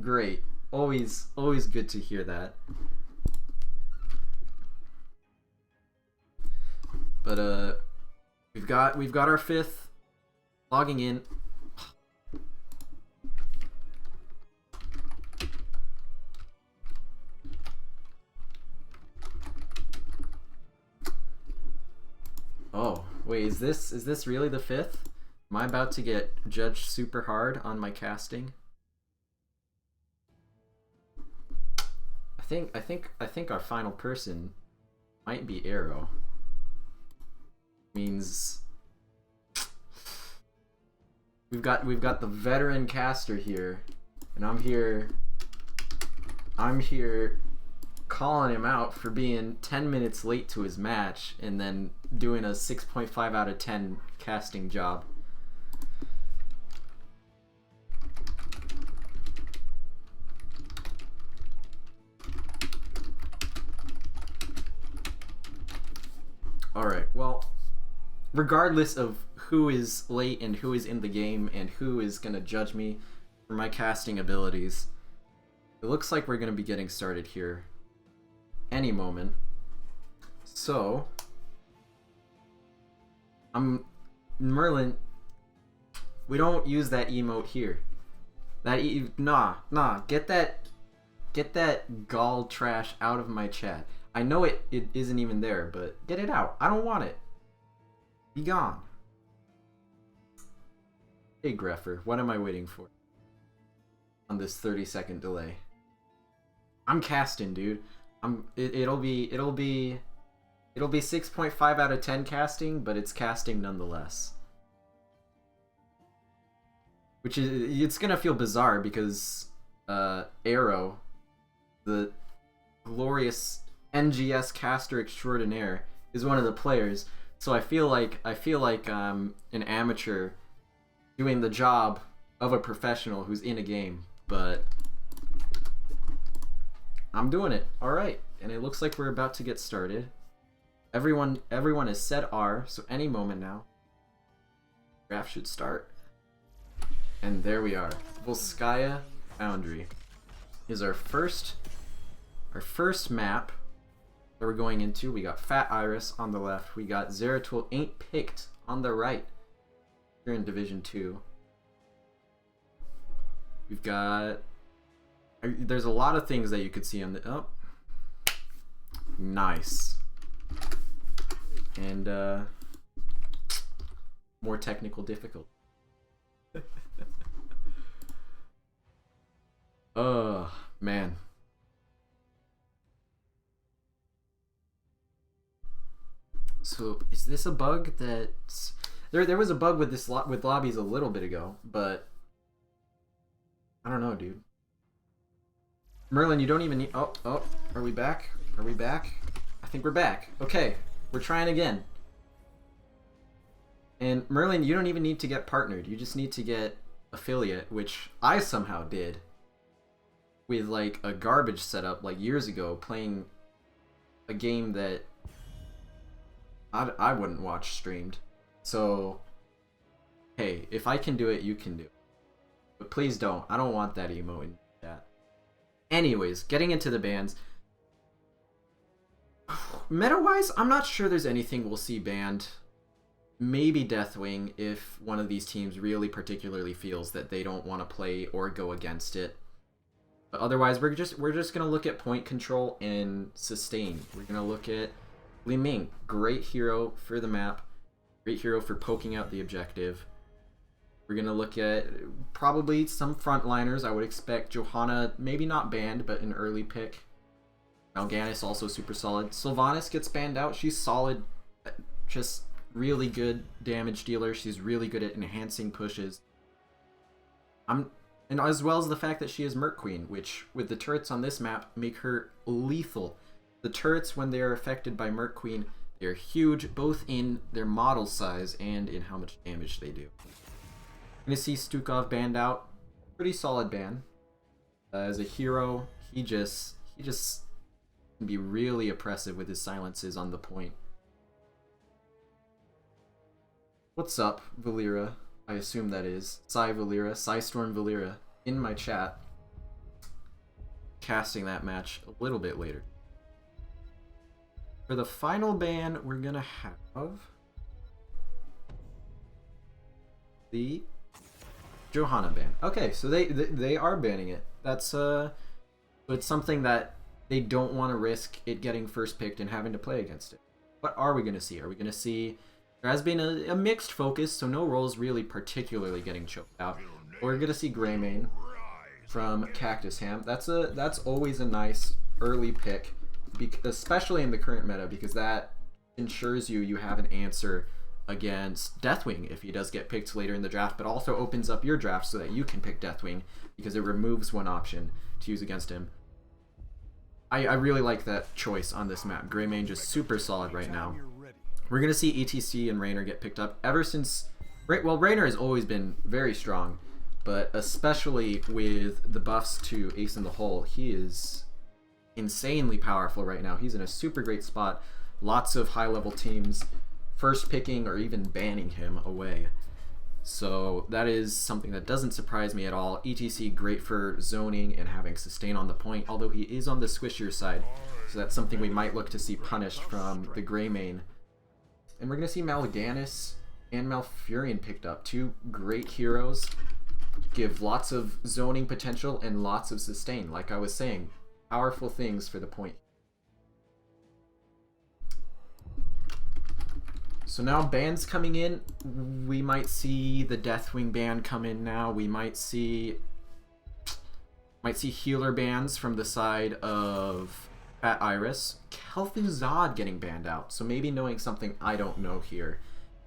Great. Always good to hear that. But we've got our fifth logging in. Oh, wait, is this really the fifth? Am I about to get judged super hard on my casting? I think our final person might be Arrow. Means we've got the veteran caster here, and I'm here calling him out for being 10 minutes late to his match and then doing a 6.5 out of 10 casting job. Alright, well, regardless of who is late and who is in the game and who is going to judge me for my casting abilities, it looks like we're going to be getting started here any moment. So, Merlin, we don't use that emote here. Nah, get that gall trash out of my chat. I know it isn't even there, but get it out. I don't want it. Be gone. Hey Greffer, what am I waiting for? On this 30-second delay. I'm casting, dude. It'll be 6.5 out of 10 casting, but it's casting nonetheless. Which is, it's gonna feel bizarre because Arrow, the glorious NGS caster extraordinaire, is one of the players. So I feel like an amateur doing the job of a professional who's in a game, but I'm doing it. All right, and it looks like we're about to get started. Everyone has said R, so any moment now, draft should start. And there we are. Volskaya Foundry is our first map that we're going into. We got Fat Iris on the left. We got Zeratul Ain't Picked on the right. Here in Division 2. We've got... There's a lot of things that you could see on the... Oh. Nice. And, more technical difficulty. Oh, man. So, is this a bug that's... There was a bug with with lobbies a little bit ago, but... I don't know, dude. Merlin, you don't even need... Oh, are we back? Are we back? I think we're back. Okay, we're trying again. And Merlin, you don't even need to get partnered. You just need to get affiliate, which I somehow did with like a garbage setup like years ago, playing a game that I wouldn't watch streamed. So, hey, if I can do it, you can do it. But please don't. I don't want that emote in chat. Anyways, getting into the bans. Meta-wise, I'm not sure there's anything we'll see banned. Maybe Deathwing if one of these teams really particularly feels that they don't want to play or go against it. But otherwise, we're just gonna look at point control and sustain. We're gonna look at Li Ming, great hero for the map, great hero for poking out the objective. We're gonna look at probably some frontliners. I would expect Johanna, maybe not banned, but an early pick. Mal'Ganis also super solid. Sylvanas gets banned out. She's solid, just really good damage dealer. She's really good at enhancing pushes. And as well as the fact that she is Merc Queen, which with the turrets on this map make her lethal. The turrets, when they are affected by Merc Queen, they're huge, both in their model size and in how much damage they do. I'm gonna see Stukov banned out. Pretty solid ban. As a hero, he just can be really oppressive with his silences on the point. What's up, Valera? I assume that is. Psy Valera, Psystorm Valera, in my chat. casting that match a little bit later. For the final ban, we're gonna have the Johanna ban. Okay, so they are banning it. That's it's something that they don't want to risk it getting first picked and having to play against it. What are we gonna see? Are we gonna see? There has been a mixed focus, so no roles really particularly getting choked out. We're gonna see Greymane from Cactus Ham. That's always a nice early pick, especially in the current meta, because that ensures you have an answer against Deathwing if he does get picked later in the draft, but also opens up your draft so that you can pick Deathwing because it removes one option to use against him. I really like that choice on this map. Greymane just super solid right now. We're going to see ETC and Raynor get picked up ever since... Well, Raynor has always been very strong, but especially with the buffs to Ace in the Hole, he is insanely powerful right now. He's in a super great spot. Lots of high-level teams first picking or even banning him away. So that is something that doesn't surprise me at all. ETC great for zoning and having sustain on the point, although he is on the squishier side. So that's something we might look to see punished from the Greymane. And we're going to see Mal'Ganis and Malfurion picked up. Two great heroes. Give lots of zoning potential and lots of sustain. Like I was saying, powerful things for the point. So now bans coming in. We might see the Deathwing ban come in now. We might see healer bans from the side of Fat Iris. Kel'Thuzad getting banned out. So maybe knowing something I don't know here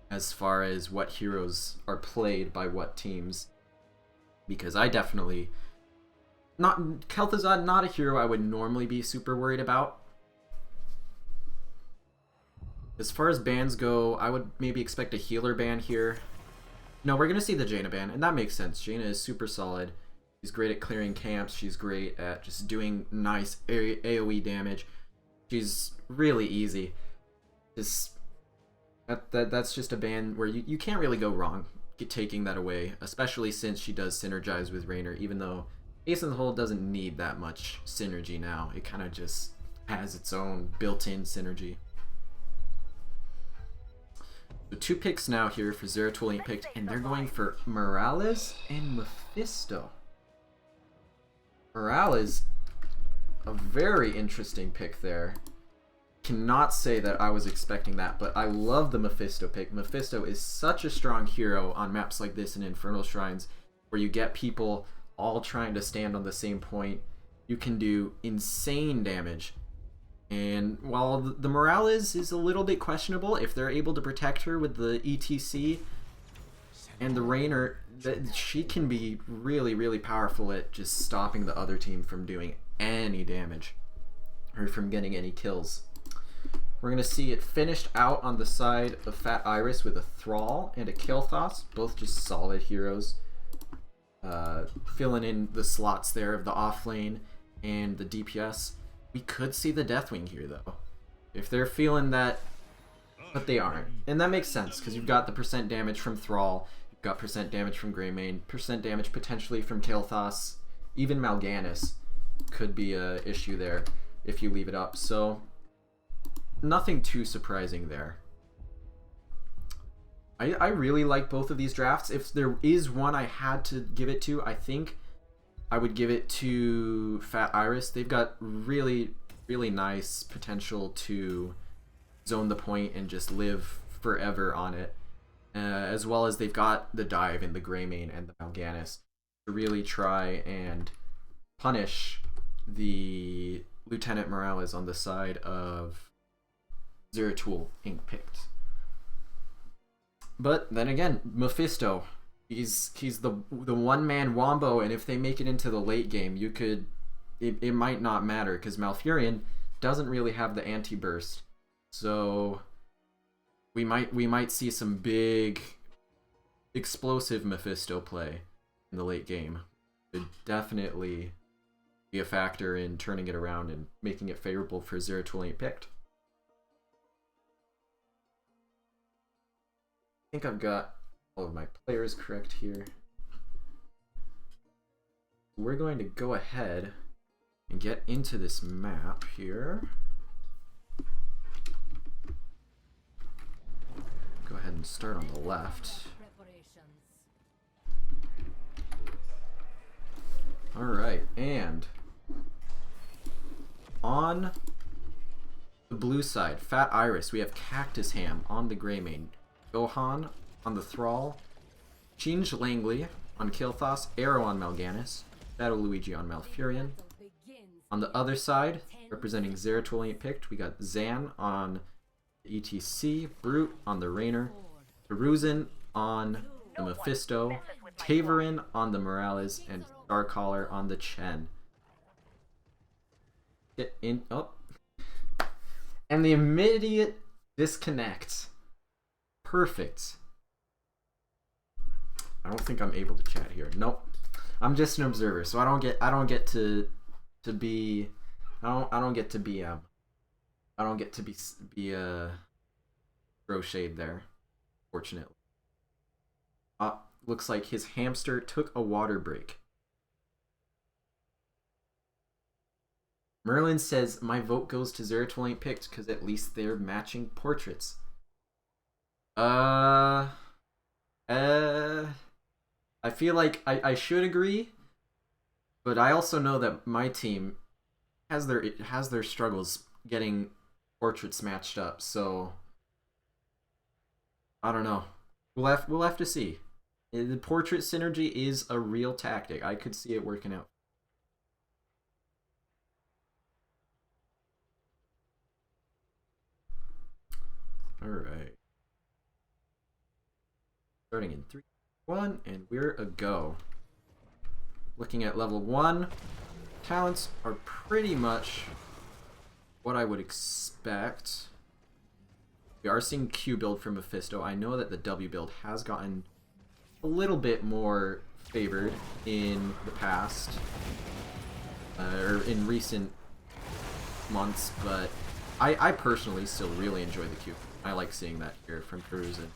as far as what heroes are played by what teams. Because I definitely... Kel'Thuzad, not a hero I would normally be super worried about. As far as bans go, I would maybe expect a healer ban here. No, we're going to see the Jaina ban, and that makes sense. Jaina is super solid. She's great at clearing camps. She's great at just doing nice AoE damage. She's really easy. That's just a ban where you can't really go wrong taking that away, especially since she does synergize with Raynor, even though Ace in the Hole doesn't need that much synergy now. It kind of just has its own built-in synergy. So two picks now here for Zeratul Ain't Picked, and they're going for Morales and Mephisto. Morales, a very interesting pick there. Cannot say that I was expecting that, but I love the Mephisto pick. Mephisto is such a strong hero on maps like this in Infernal Shrines, where you get people all trying to stand on the same point. You can do insane damage. And while the Morales is a little bit questionable, if they're able to protect her with the ETC and the Raynor, she can be really, really powerful at just stopping the other team from doing any damage or from getting any kills. We're going to see it finished out on the side of Fat Iris with a Thrall and a Kael'thas, both just solid heroes. Filling in the slots there of the offlane and the DPS. We could see the Deathwing here, though, if they're feeling that, but they aren't. And that makes sense, because you've got the percent damage from Thrall, you've got percent damage from Greymane, percent damage potentially from Kael'thas, even Mal'Ganis could be a issue there if you leave it up. So nothing too surprising there. I really like both of these drafts. If there is one I had to give it to, I think I would give it to Fat Iris. They've got really, really nice potential to zone the point and just live forever on it. As well as they've got the dive in the Greymane and the Mal'Ganis to really try and punish the Lieutenant Morales on the side of Zeratul Ain't Picked. But then again, Mephisto, he's the one-man wombo, and if they make it into the late game, it might not matter, because Malfurion doesn't really have the anti-burst. So we might see some big explosive Mephisto play in the late game. It definitely be a factor in turning it around and making it favorable for Zeratul Ain't Picked. I think I've got all of my players correct here. We're going to go ahead and get into this map here. Go ahead and start on the left. Alright, and on the blue side, Fat Iris, we have Cactus Ham on the Greymane, Gohan on the Thrall, Chinge Langley on Kilthos, Arrow on Mal'Ganis, Shadow Luigi on Malfurion. On the other side, representing Zeratul Ain't Picked, we got Zan on the ETC, Brute on the Raynor, Peruzin on the Mephisto, Taverin on the Morales, and Starcaller on the Chen. Get in. Oh. And the immediate disconnect. Perfect. I don't think I'm able to chat here. Nope. I'm just an observer, so I don't get to be throw shade there, fortunately. Looks like his hamster took a water break. Merlin says, my vote goes to Zeratul Ain't Picked because at least they're matching portraits. I feel like I should agree, but I also know that my team has their struggles getting portraits matched up, so I don't know. We'll have to see. The portrait synergy is a real tactic. I could see it working out. Alright. Starting in 3, 1, and we're a go. Looking at level 1, talents are pretty much what I would expect. We are seeing Q build from Mephisto. I know that the W build has gotten a little bit more favored in the past, or in recent months, but I personally still really enjoy the Q. I like seeing that here from Peruzin.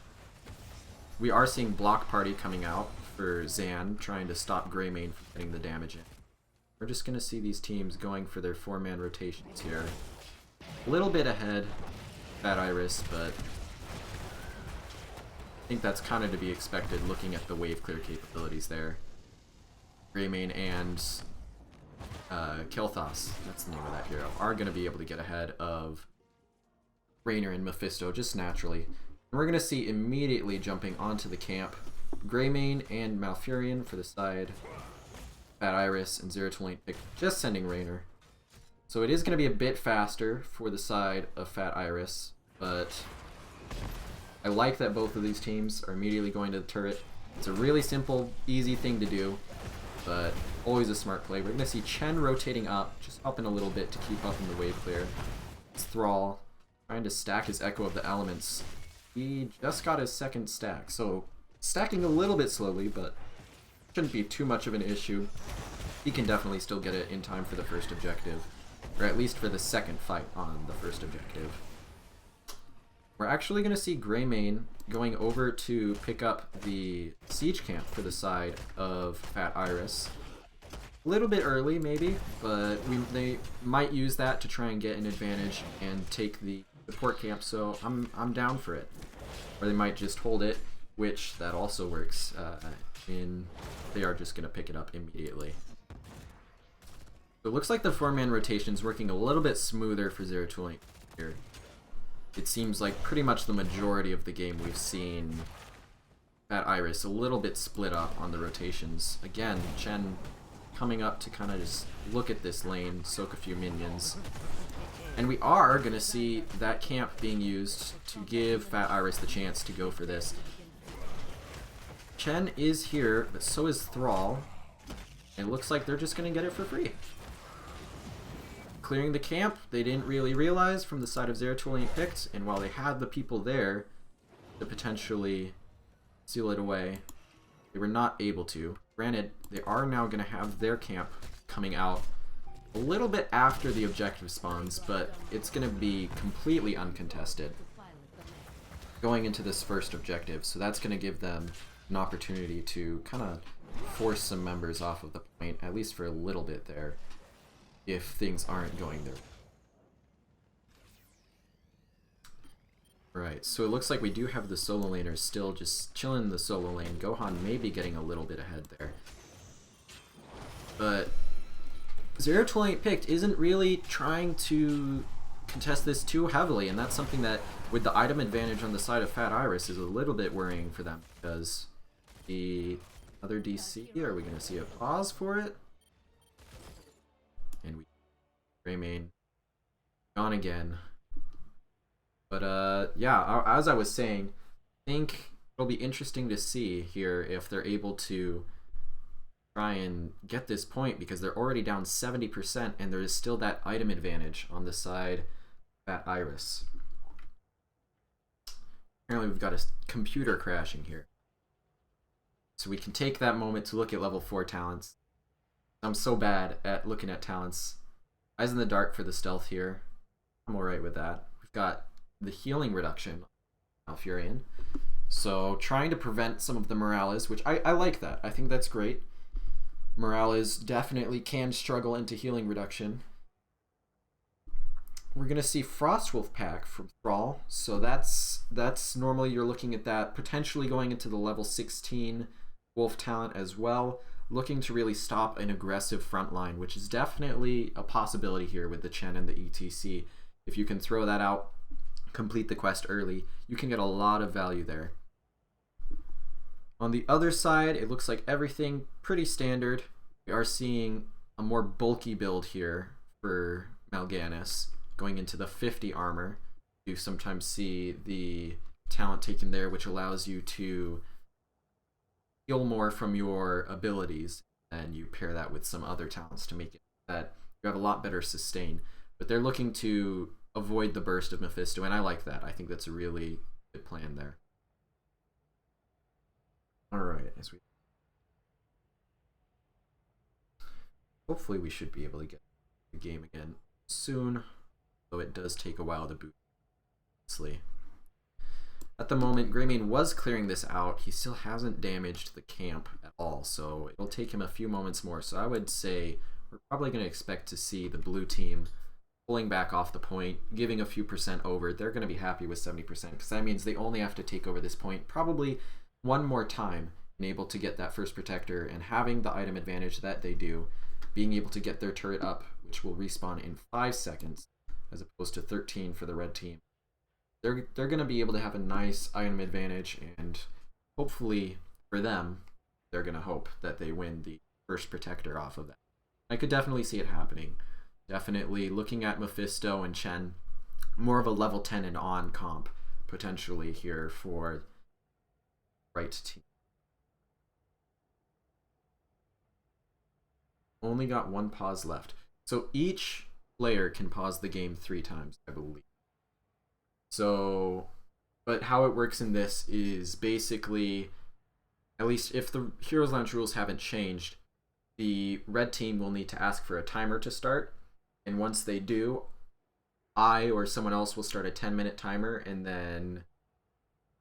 We are seeing Block Party coming out for Zan, trying to stop Greymane from getting the damage in. We're just going to see these teams going for their 4-man rotations here. A little bit ahead, Fat Iris, but I think that's kind of to be expected looking at the wave clear capabilities there. Greymane and Kilthos, that's the name of that hero, are going to be able to get ahead of Raynor and Mephisto just naturally. And we're going to see immediately jumping onto the camp Greymane and Malfurion for the side, Fat Iris and Zeratul Ain't Picked just sending Raynor. So it is going to be a bit faster for the side of Fat Iris, but I like that both of these teams are immediately going to the turret. It's a really simple, easy thing to do, but always a smart play. We're going to see Chen rotating up, just up in a little bit to keep up in the wave clear. It's Thrall trying to stack his Echo of the Elements. He just got his second stack, so stacking a little bit slowly, but shouldn't be too much of an issue. He can definitely still get it in time for the first objective, or at least for the second fight on the first objective. We're actually going to see Greymane going over to pick up the siege camp for the side of Fat Iris. A little bit early, maybe, but they might use that to try and get an advantage and take the support camp, so I'm down for it. Or they might just hold it, which that also works. They are just going to pick it up immediately. So it looks like the 4-man rotation is working a little bit smoother for Zeratul Ain't here. It seems like pretty much the majority of the game we've seen Fat Iris a little bit split up on the rotations. Again, Chen coming up to kind of just look at this lane, soak a few minions. And we are going to see that camp being used to give Fat Iris the chance to go for this. Chen is here, but so is Thrall. And it looks like they're just going to get it for free. Clearing the camp, they didn't really realize from the side of Zeratul Ain't Picked, and while they had the people there to potentially seal it away, they were not able to. Granted, they are now going to have their camp coming out a little bit after the objective spawns, but it's going to be completely uncontested going into this first objective, so that's going to give them an opportunity to kind of force some members off of the point, at least for a little bit there. if things aren't going their way. Right, so it looks like we do have the solo laners still just chilling in the solo lane. Gohan may be getting a little bit ahead there. But Zeratul Ain't Picked isn't really trying to contest this too heavily, and that's something that, with the item advantage on the side of Fat Iris, is a little bit worrying for them, because the other DC, are we going to see a pause for it? And we Greymane gone again. But yeah, as I was saying, I think it'll be interesting to see here if they're able to try and get this point, because they're already down 70% and there is still that item advantage on the side of Fat Iris. Apparently we've got a computer crashing here. So we can take that moment to look at level 4 talents. I'm so bad at looking at talents. Eyes in the dark for the stealth here. I'm alright with that. We've got the healing reduction on Furion. So trying to prevent some of the Morales, which I like that. I think that's great. Morales definitely can struggle into healing reduction. We're going to see Frostwolf pack from Thrall. So that's normally you're looking at that potentially going into the level 16 Wolf talent as well. Looking to really stop an aggressive front line, which is definitely a possibility here with the Chen and the ETC. If you can throw that out, complete the quest early, you can get a lot of value there. On the other side, it looks like everything pretty standard. We are seeing a more bulky build here for Mal'Ganis, going into the 50 armor. You sometimes see the talent taken there, which allows you to heal more from your abilities, and you pair that with some other talents to make it that you have a lot better sustain. But they're looking to avoid the burst of Mephisto, and I like that. I think that's a really good plan there. Alright, hopefully we should be able to get the game again soon, though it does take a while to boot. At the moment, Greymane was clearing this out. He still hasn't damaged the camp at all, so it'll take him a few moments more. So I would say we're probably going to expect to see the blue team pulling back off the point, giving a few percent over. They're going to be happy with 70%, because that means they only have to take over this point probably one more time and able to get that first protector, and having the item advantage that they do, being able to get their turret up, which will respawn in 5 seconds as opposed to 13 for the red team. They're going to be able to have a nice item advantage, and hopefully for them, they're going to hope that they win the first protector off of that. I could definitely see it happening. Definitely looking at Mephisto and Chen, more of a level 10 and on comp potentially here for right team. Only got one pause left. So each player can pause the game 3 times, I believe. So, but how it works in this is basically, at least if the Heroes Lounge rules haven't changed, the red team will need to ask for a timer to start. And once they do, I or someone else will start a 10-minute timer, and then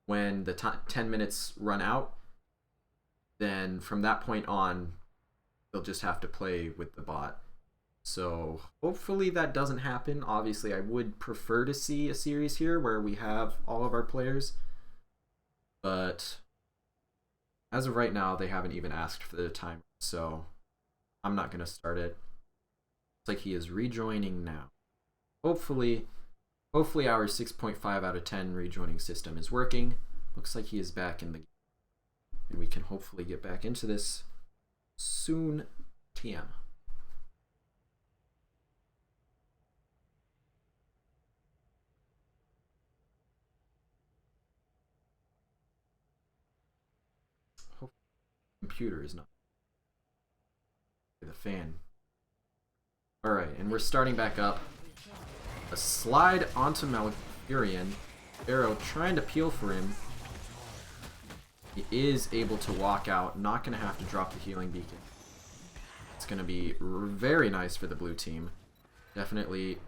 when the 10 minutes run out, then from that point on, they'll just have to play with the bot. So hopefully that doesn't happen. Obviously, I would prefer to see a series here where we have all of our players, but as of right now, they haven't even asked for the timer, so I'm not going to start it. Looks like he is rejoining now. Hopefully our 6.5 out of 10 rejoining system is working. Looks like he is back in the game, and we can hopefully get back into this soon. TM. Hopefully the computer is not the fan. Alright, and we're starting back up. A slide onto Malfurion. Arrow trying to peel for him. He is able to walk out, not going to have to drop the healing beacon. It's going to be very nice for the blue team. Definitely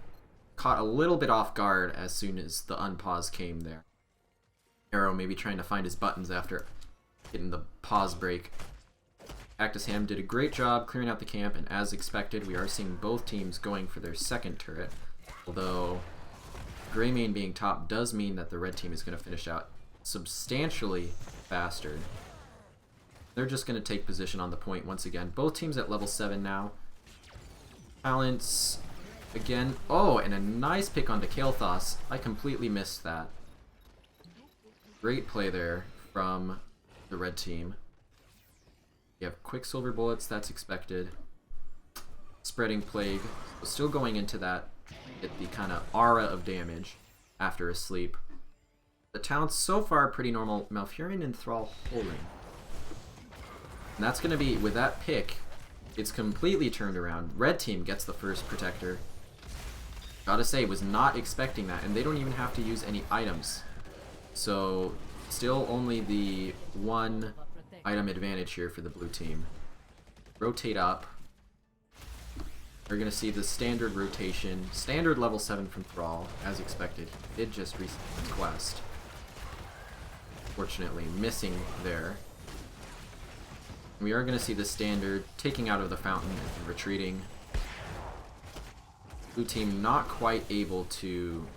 caught a little bit off guard as soon as the unpause came there. Arrow maybe trying to find his buttons after hitting the pause break. Cactus Ham did a great job clearing out the camp, and as expected, we are seeing both teams going for their second turret. Although, Greymane being top does mean that the red team is going to finish out substantially faster. They're just going to take position on the point once again. Both teams at level 7 now. Balance again. Oh, and a nice pick onto Kael'thas. I completely missed that. Great play there from the red team. You have Quicksilver bullets, that's expected. Spreading Plague. So still going into that. Get the kind of aura of damage after a sleep. The talents so far pretty normal. Malfurion and Thrall holding. And that's going to be, with that pick, it's completely turned around. Red team gets the first protector. Gotta say, was not expecting that, and they don't even have to use any items. So, still only the one item advantage here for the blue team. Rotate up. We're going to see the standard rotation. Standard level 7 from Thrall, as expected. He did just reset his quest. Fortunately, missing there. We are going to see the standard taking out of the fountain and retreating. Blue team not quite able to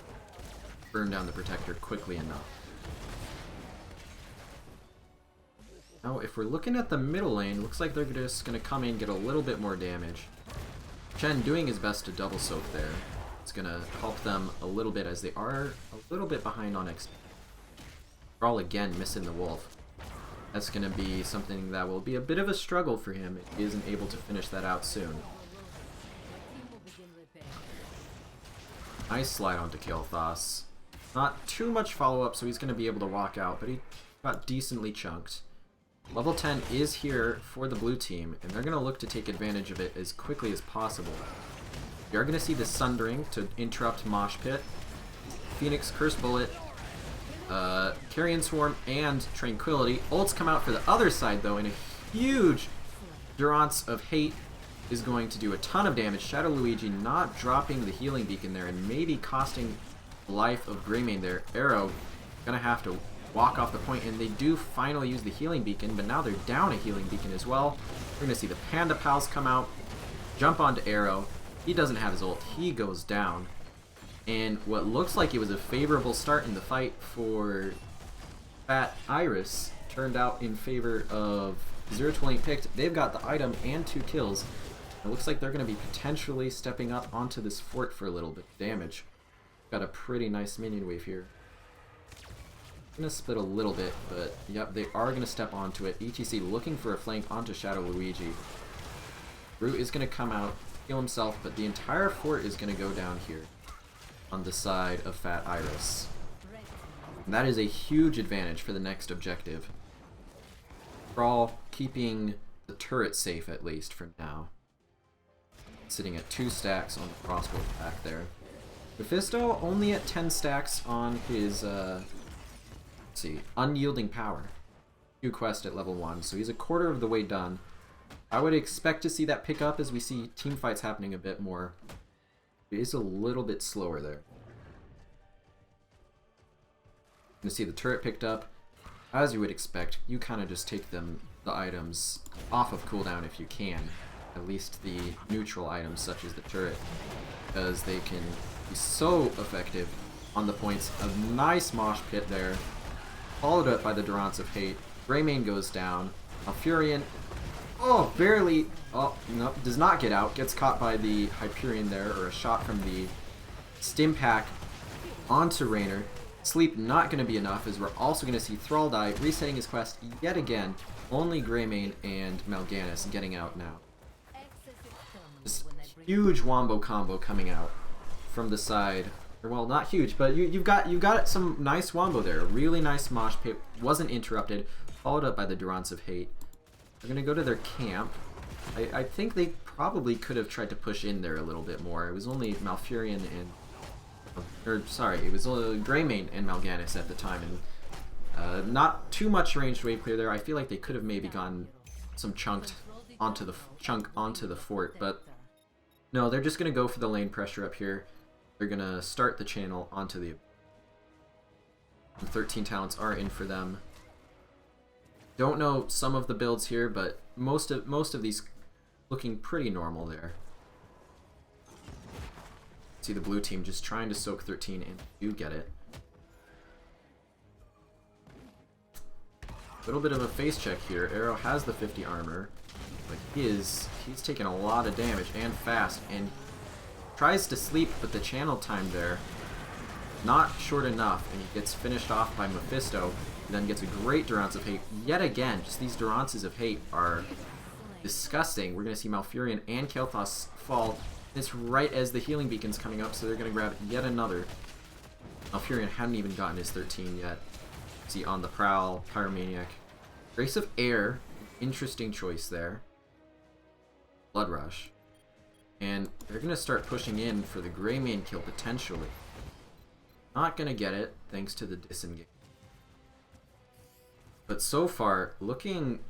burn down the protector quickly enough. Now, if we're looking at the middle lane, looks like they're just going to come in and get a little bit more damage. Chen doing his best to double soak there. It's going to help them a little bit as they are a little bit behind on XP. Thrall again missing the wolf. That's going to be something that will be a bit of a struggle for him if he isn't able to finish that out soon. Nice slide onto Kael'thas. Not too much follow-up, so he's going to be able to walk out, but he got decently chunked. Level 10 is here for the blue team, and they're going to look to take advantage of it as quickly as possible. We are going to see the Sundering to interrupt Mosh Pit. Phoenix Curse Bullet. Carrion Swarm and Tranquility. Ults come out for the other side though, and a huge Durance of Hate is going to do a ton of damage. Shadow Luigi not dropping the healing beacon there and maybe costing the life of Greymane there. Arrow gonna have to walk off the point, and they do finally use the healing beacon, but now they're down a healing beacon as well. We're gonna see the Panda Pals come out, jump onto Arrow. He doesn't have his ult, he goes down. And what looks like it was a favorable start in the fight for Fat Iris turned out in favor of Zeratul Ain't Picked. They've got the item and 2 kills. It looks like they're going to be potentially stepping up onto this fort for a little bit of damage. Got a pretty nice minion wave here. Going to split a little bit, but yep, they are going to step onto it. ETC looking for a flank onto Shadow Luigi. Root is going to come out, heal himself, but the entire fort is going to go down here on the side of Fat Iris. And that is a huge advantage for the next objective. Thrall keeping the turret safe at least for now. Sitting at 2 stacks on the crossbow back there. Mephisto only at 10 stacks on his, let's see, Unyielding Power. New quest at level 1, so he's a quarter of the way done. I would expect to see that pick up as we see team fights happening a bit more. It is a little bit slower there. You can see the turret picked up. As you would expect, you kind of just take the items off of cooldown if you can. At least the neutral items such as the turret. Because they can be so effective on the points. A nice mosh pit there. Followed up by the Durance of Hate. Greymane goes down. Malfurion, oh, barely, oh, no, does not get out. Gets caught by the Hyperion there, or a shot from the Stim Pack onto Raynor. Sleep not going to be enough, as we're also going to see Thrall die, resetting his quest yet again. Only Greymane and Mal'Ganis getting out now. This huge wombo combo coming out from the side. Well, not huge, but you've got some nice wombo there. A really nice mosh pit, wasn't interrupted, followed up by the Durance of Hate. They're going to go to their camp. I think they probably could have tried to push in there a little bit more. It was only Malfurion and... or, sorry, it was Greymane and Mal'Ganis at the time, and not too much ranged wave clear there. I feel like they could have maybe gone some chunk onto the fort, but no, they're just going to go for the lane pressure up here. They're going to start the channel onto the... 13 talents are in for them. Don't know some of the builds here, but most of these looking pretty normal there. See the blue team just trying to soak 13 and do get it. A little bit of a face check here. Arrow has the 50 armor, but he's taking a lot of damage and fast, and tries to sleep, but the channel time there not short enough, and he gets finished off by Mephisto, and then gets a great Durance of Hate yet again. Just these Durances of Hate are disgusting. We're going to see Malfurion and Kael'thas fall. It's right as the healing beacon's coming up, so they're going to grab yet another. Malfurion hadn't even gotten his 13 yet. See, on the prowl, Pyromaniac. Grace of Air, interesting choice there. Blood Rush. And they're going to start pushing in for the Greymane kill, potentially. Not going to get it, thanks to the disengage. But so far, looking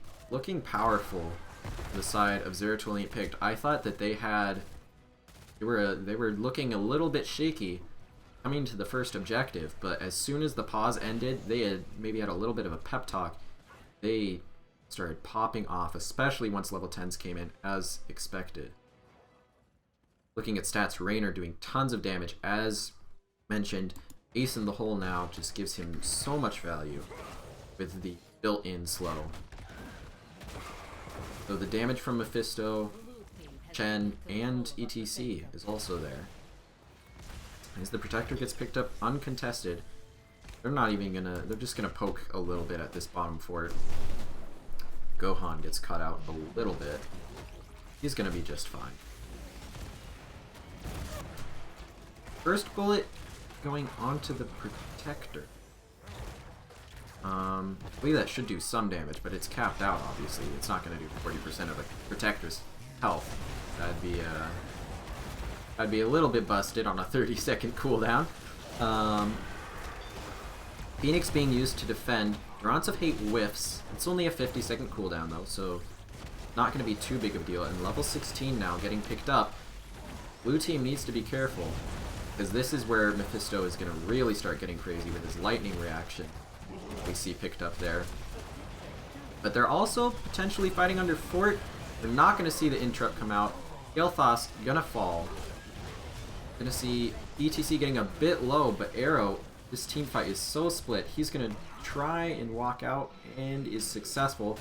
powerful on the side of Zeratul Ain't Picked. I thought that they were looking a little bit shaky coming to the first objective, but as soon as the pause ended, they had maybe had a little bit of a pep talk. They started popping off, especially once level 10s came in, as expected. Looking at stats, Raynor doing tons of damage. As mentioned, Ace in the Hole now just gives him so much value with the built-in slow. So the damage from Mephisto, Chen, and ETC is also there. As the Protector gets picked up uncontested, they're just gonna poke a little bit at this bottom fort. Gohan gets cut out a little bit. He's gonna be just fine. First bullet going onto the Protector. I believe that should do some damage, but it's capped out, obviously. It's not going to do 40% of a Protector's health. That'd be a little bit busted on a 30-second cooldown. Phoenix being used to defend. Durance of Hate whiffs. It's only a 50-second cooldown, though, so not going to be too big of a deal. And level 16 now getting picked up. Blue team needs to be careful, because this is where Mephisto is going to really start getting crazy with his lightning reaction. We see picked up there. But they're also potentially fighting under fort. We're not going to see the interrupt come out. Kael'thas gonna fall. Gonna see ETC getting a bit low, but Arrow, this team fight is so split. He's gonna try and walk out and is successful.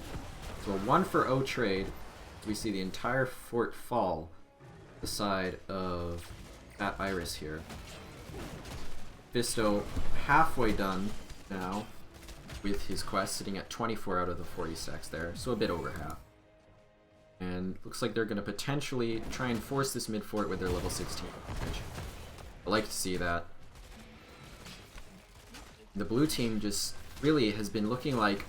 So a 1-for-0 trade. We see the entire fort fall the side of Fat Iris here. Fisto halfway done now with his quest, sitting at 24 out of the 40 stacks there, so a bit over half. And looks like they're going to potentially try and force this mid fort with their level 16 advantage. I like to see that. The blue team just really has been looking like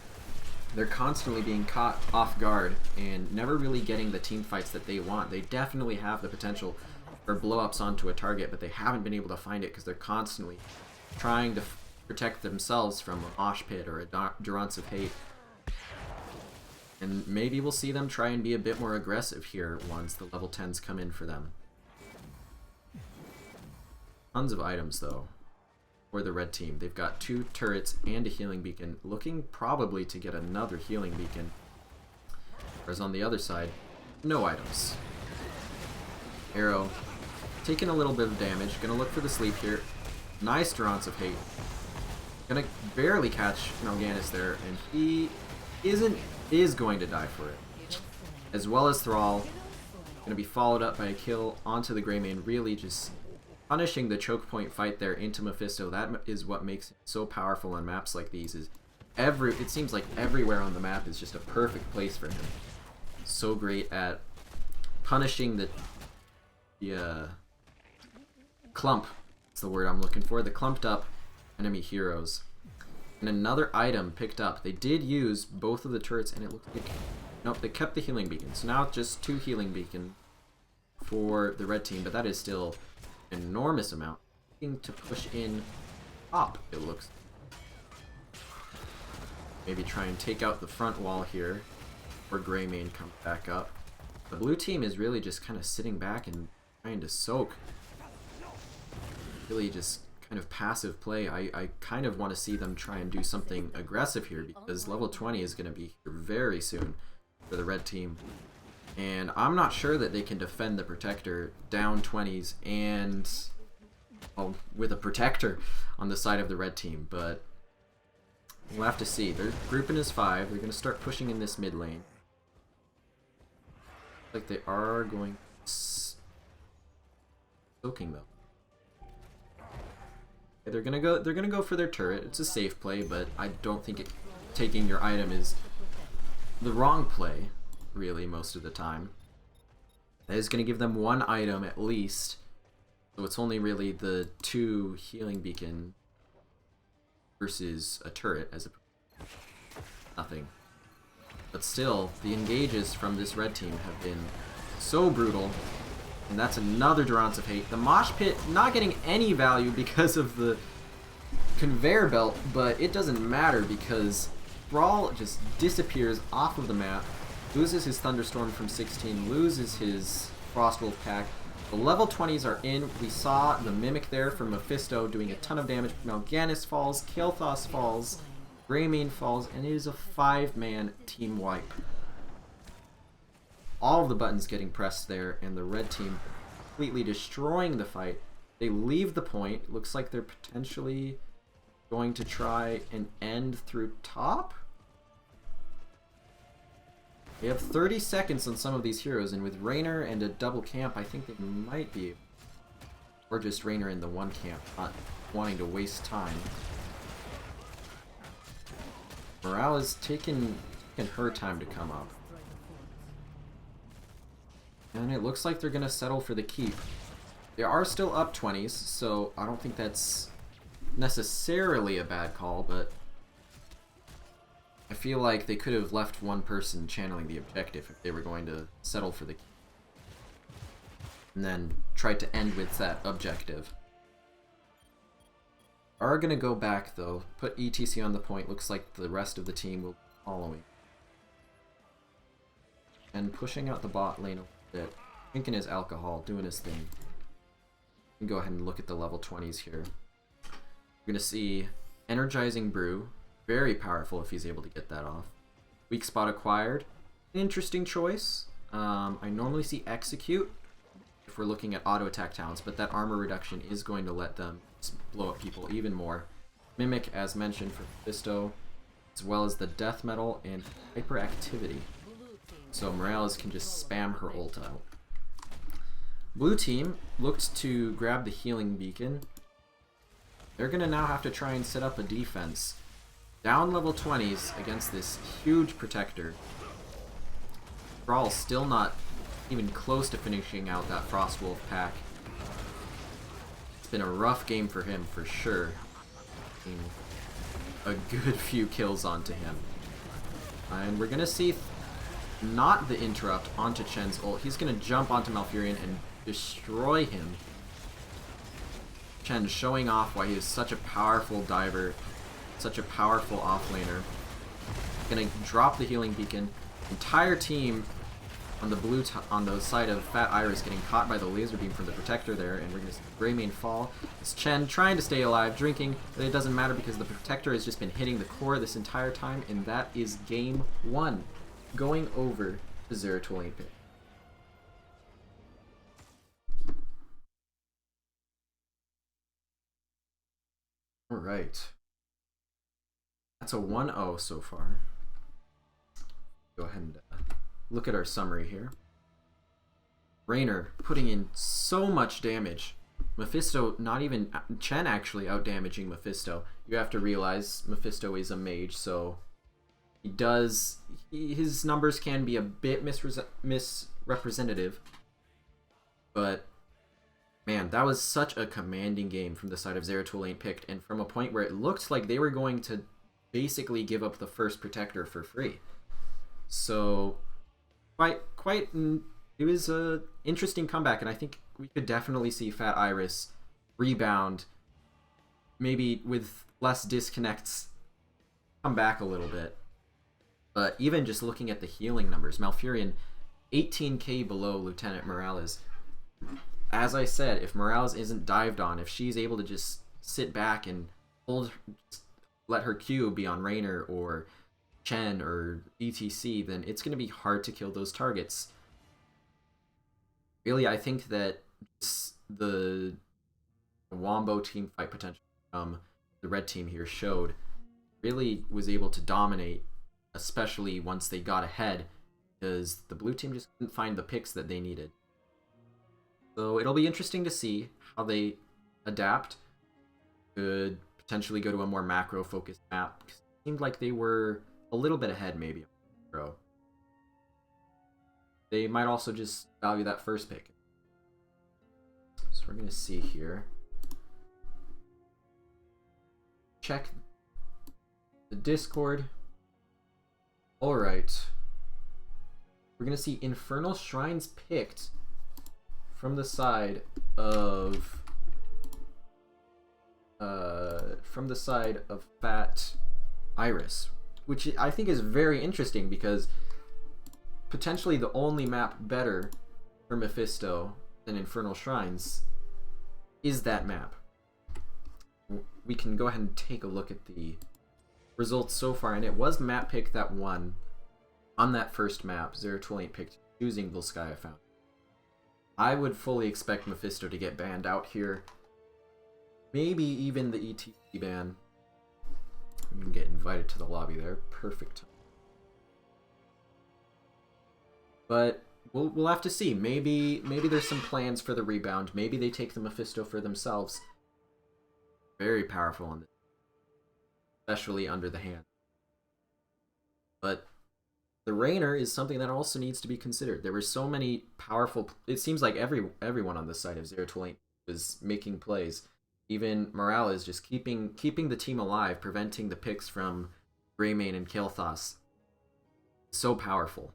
they're constantly being caught off guard and never really getting the team fights that they want. They definitely have the potential for blow-ups onto a target, but they haven't been able to find it because they're constantly trying to protect themselves from a mosh pit or a Durance of Hate. And maybe we'll see them try and be a bit more aggressive here once the level 10s come in for them. Tons of items, though, for the red team. They've got 2 turrets and a healing beacon, looking probably to get another healing beacon. Whereas on the other side, no items. Arrow taking a little bit of damage, gonna look for the sleep here. Nice Durance of Hate. Gonna barely catch Mal'Ganis there, and he is going to die for it. As well as Thrall. Gonna be followed up by a kill onto the Greymane, really just punishing the choke point fight there into Mephisto. That is what makes it so powerful on maps like these. It seems like everywhere on the map is just a perfect place for him. So great at punishing the clump. That's the word I'm looking for. The clumped up enemy heroes. And another item picked up. They did use both of the turrets, and it looked like... Nope, they kept the healing beacon. So now just 2 healing beacon for the red team, but that is still an enormous amount. Looking to push in up, it looks. Maybe try and take out the front wall here, where Greymane comes back up. The blue team is really just kind of sitting back and trying to soak. Really just kind of passive play. I kind of want to see them try and do something aggressive here, because level 20 is going to be here very soon. for the red team. And I'm not sure that they can defend the Protector down 20s and with a Protector on the side of the red team, but we'll have to see. They're grouping as 5. They're going to start pushing in this mid lane. Like they are going soaking though. They're gonna go for their turret. It's a safe play, but I don't think taking your item is the wrong play, really, most of the time. That is gonna give them 1 item at least. So it's only really the 2 healing beacon versus a turret as a nothing. But still, the engages from this red team have been so brutal. And that's another Durance of Hate. The Mosh Pit not getting any value because of the conveyor belt, but it doesn't matter because Brawl just disappears off of the map, loses his Thunderstorm from 16, loses his Frostwolf pack. The level 20s are in. We saw the Mimic there from Mephisto doing a ton of damage. Mal'Ganis falls, Kael'thas falls, Greymane falls, and it is a 5-man team wipe. All of the buttons getting pressed there, and the red team completely destroying the fight. They leave the point. Looks like they're potentially going to try and end through top. They have 30 seconds on some of these heroes, and with Raynor and a double camp, I think they might be. Or just Raynor in the 1 camp, not wanting to waste time. Morale is taking her time to come up. And it looks like they're going to settle for the keep. They are still up 20s, so I don't think that's necessarily a bad call, but I feel like they could have left 1 person channeling the objective if they were going to settle for the keep. And then try to end with that objective. Are going to go back though, put ETC on the point. Looks like the rest of the team will be following. And pushing out the bot lane a bit. Drinking his alcohol, doing his thing. We can go ahead and look at the level 20s here. We're going to see Energizing Brew. Very powerful if he's able to get that off. Weak Spot acquired. Interesting choice. I normally see Execute if we're looking at auto attack talents, but that armor reduction is going to let them blow up people even more. Mimic, as mentioned, for Mephisto, as well as the Death Metal and Hyperactivity. So Morales can just spam her ult out. Blue team looked to grab the healing beacon. They're going to now have to try and set up a defense. Down level 20s against this huge Protector. Brawl still not even close to finishing out that Frostwolf pack. It's been a rough game for him for sure. A good few kills onto him. And we're going to see not the interrupt onto Chen's ult. He's going to jump onto Malfurion and destroy him. Chen showing off why he is such a powerful diver, such a powerful offlaner. Going to drop the healing beacon. Entire team on the on the side of Fat Iris getting caught by the laser beam from the Protector there, and we're going to see Greymane fall. It's Chen trying to stay alive, drinking, but it doesn't matter because the Protector has just been hitting the core this entire time, and that is game 1. Going over to Zeratul Ain't Picked. Alright. That's a 1-0 so far. Go ahead and look at our summary here. Raynor putting in so much damage. Mephisto, not even... Chen actually out-damaging Mephisto. You have to realize Mephisto is a mage, so... his numbers can be a bit misrepresentative. But, man, that was such a commanding game from the side of Zeratul Ain't Picked, and from a point where it looked like they were going to basically give up the first Protector for free. So, it was a interesting comeback, and I think we could definitely see Fat Iris rebound, maybe with less disconnects, come back a little bit. But even just looking at the healing numbers, Malfurion 18k below Lieutenant Morales. As I said, if Morales isn't dived on, if she's able to just sit back and let her Q be on Raynor or Chen or ETC, then it's going to be hard to kill those targets. Really, I think that the Wombo team fight potential from the red team here showed really was able to dominate, especially once they got ahead, because the blue team just couldn't find the picks that they needed. So it'll be interesting to see how they adapt. Could potentially go to a more macro focused map. It seemed like they were a little bit ahead maybe. They might also just value that first pick. So we're going to see here. Check the Discord. Alright. We're going to see Infernal Shrines picked from the side of Fat Iris, which I think is very interesting because potentially the only map better for Mephisto than Infernal Shrines is that map. We can go ahead and take a look at the results so far, and it was map pick that won on that first map. Zeratul Ain't Picked using Volskaya Fountain. I would fully expect Mephisto to get banned out here. Maybe even the ETC ban. We can get invited to the lobby there. Perfect. But we'll have to see. Maybe there's some plans for the rebound. Maybe they take the Mephisto for themselves. Very powerful on this, especially under the hand. But the Rainer is something that also needs to be considered. There were so many powerful. It seems like everyone on this side of Zeratul Ain't was making plays. Even Morales just keeping the team alive, preventing the picks from Greymane and Kael'thas. So powerful.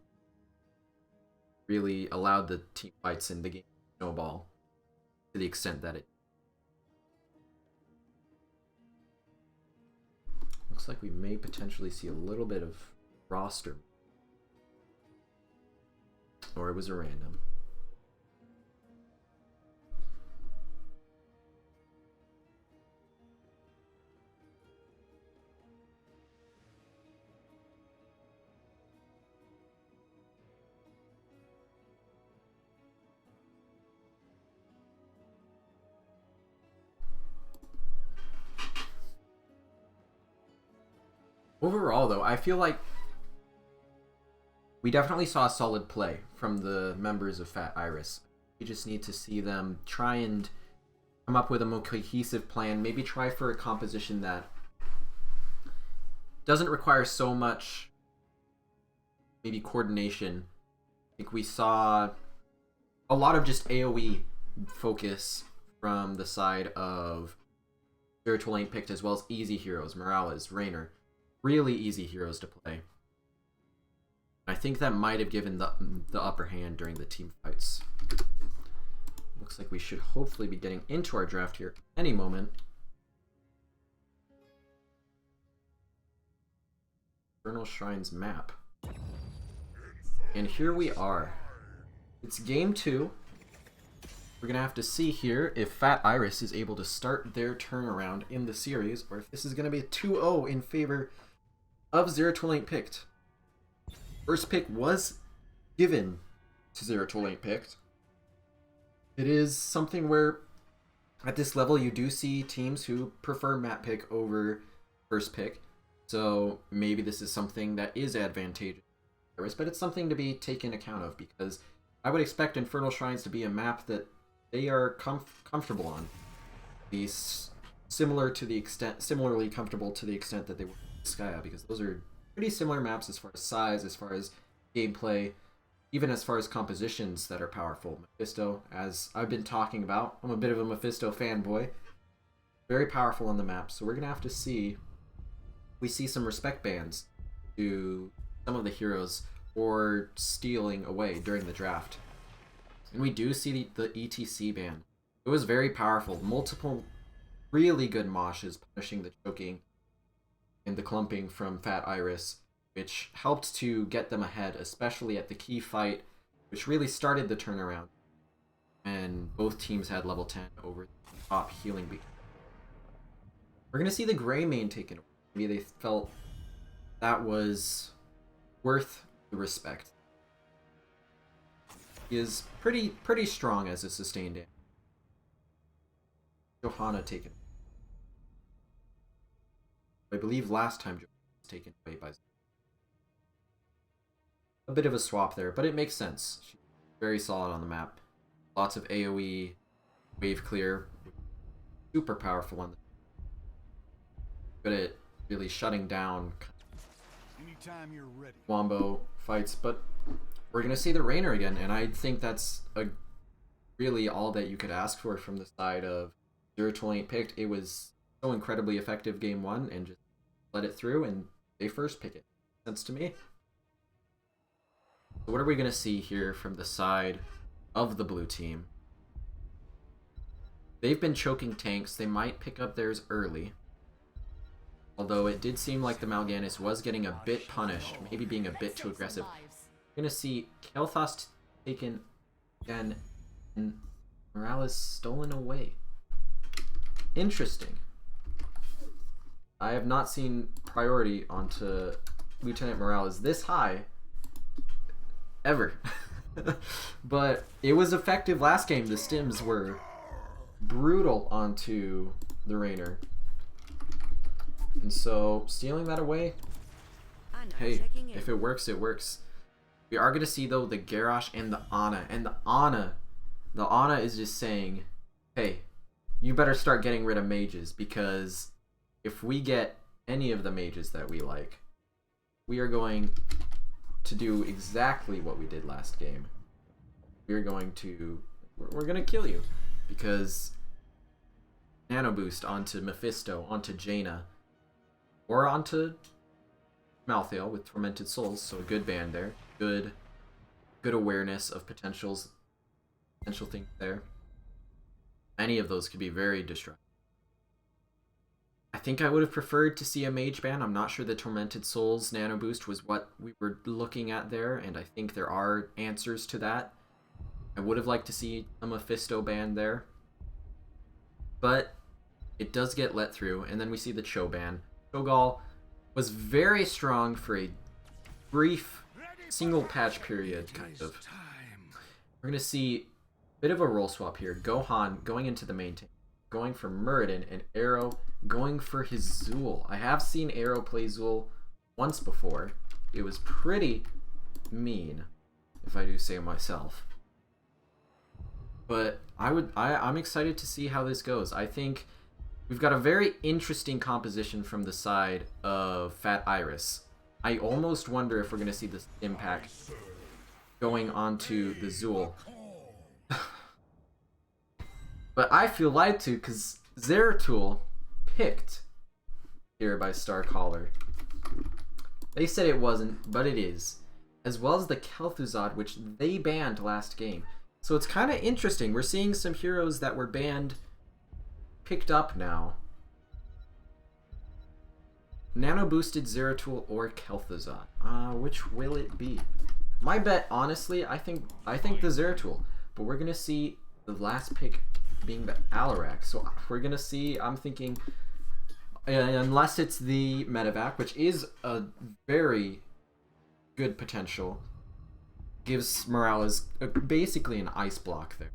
Really allowed the team fights in the game to snowball to the extent that it. Looks like we may potentially see a little bit of roster. Or it was a random. Overall, though, I feel like we definitely saw a solid play from the members of Fat Iris. We just need to see them try and come up with a more cohesive plan. Maybe try for a composition that doesn't require so much maybe coordination. I think we saw a lot of just AoE focus from the side of Zeratul Ain't Picked, as well as easy heroes, Morales, Rainer. Really easy heroes to play. I think that might have given the upper hand during the team fights. Looks like we should hopefully be getting into our draft here any moment. Infernal Shrines map. And here we are. It's game 2. We're going to have to see here if Fat Iris is able to start their turnaround in the series, or if this is going to be a 2-0 in favor of Zeratul Ain't Picked. First pick was given to Zeratul Ain't Picked. It is something where at this level you do see teams who prefer map pick over first pick. So maybe this is something that is advantageous, but it's something to be taken account of, because I would expect Infernal Shrines to be a map that they are comfortable on. Be similarly comfortable to the extent that they were Skya, because those are pretty similar maps as far as size, as far as gameplay, even as far as compositions that are powerful. Mephisto, as I've been talking about, I'm a bit of a Mephisto fanboy. Very powerful on the map, so we're going to have to see. We see some respect bans to some of the heroes or stealing away during the draft. And we do see the ETC ban. It was very powerful. Multiple really good moshes punishing the choking and the clumping from Fat Iris, which helped to get them ahead, especially at the key fight, which really started the turnaround. And both teams had level 10 over the top healing beacon. We're going to see the Greymane taken away. Maybe they felt that was worth the respect. He is pretty strong as a sustained damage. Johanna taken. I believe last time Johanna was taken away by a bit of a swap there, but it makes sense. She's very solid on the map. Lots of AoE, wave clear, super powerful on the good at really shutting down Anytime you're ready. wombo fights, but we're gonna see the Rainer again, and I think that's really all that you could ask for from the side of Zeratul Ain't Picked. It was so incredibly effective game one, and just let it through, and they first pick it. Makes sense to me. So what are we gonna see here from the side of the blue team? They've been choking tanks. They might pick up theirs early. Although it did seem like the Mal'Ganis was getting a bit punished, maybe being a bit too aggressive. We're gonna see Kael'thas taken again, and Morales stolen away. Interesting. I have not seen priority onto Lieutenant Morales this high ever. But it was effective last game. The stims were brutal onto the Rainer. And so, stealing that away, hey, if it works, it works. We are going to see, though, the Garrosh and the Ana. And the Ana is just saying, hey, you better start getting rid of mages, because if we get any of the mages that we like, we are going to do exactly what we did last game. We're going to kill you, because Nano Boost onto Mephisto, onto Jaina, or onto Malthael with Tormented Souls, so a good band there. Good awareness of potential things there. Any of those could be very destructive. I think I would have preferred to see a mage ban. I'm not sure the Tormented Souls Nano Boost was what we were looking at there, and I think there are answers to that. I would have liked to see a Mephisto ban there. But it does get let through, and then we see the Cho ban. Cho'Gall was very strong for a brief single patch period, kind of. We're going to see a bit of a role swap here. Gohan going into the main tank, going for Muradin, and Arrow going for his Zul. I have seen Arrow play Zul once before. It was pretty mean, if I do say myself. But I'm excited to see how this goes. I think we've got a very interesting composition from the side of Fat Iris. I almost wonder if we're going to see this impact going onto the Zul. But I feel lied to, because Zeratul picked here by Starcaller. They said it wasn't, but it is. As well as the Kel'Thuzad, which they banned last game. So it's kind of interesting. We're seeing some heroes that were banned picked up now. Nano boosted Zeratul or Kel'Thuzad. Which will it be? My bet, honestly, I think the Zeratul. But we're gonna see the last pick being the Alarak. So we're gonna see. I'm thinking, unless it's the Medevac, which is a very good potential, gives Morales basically an ice block there,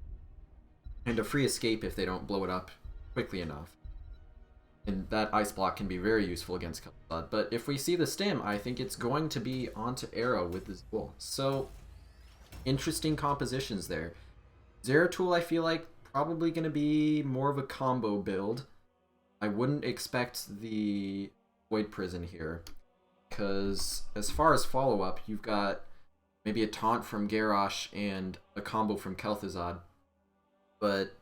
and a free escape if they don't blow it up quickly enough. And that ice block can be very useful against Kel'Thuzad. But if we see the stim, I think it's going to be onto Arrow with the Zul. So, interesting compositions there. Zeratul, I feel like, probably going to be more of a combo build. I wouldn't expect the Void Prison here, because as far as follow-up, you've got maybe a taunt from Garrosh and a combo from Kel'Thuzad. But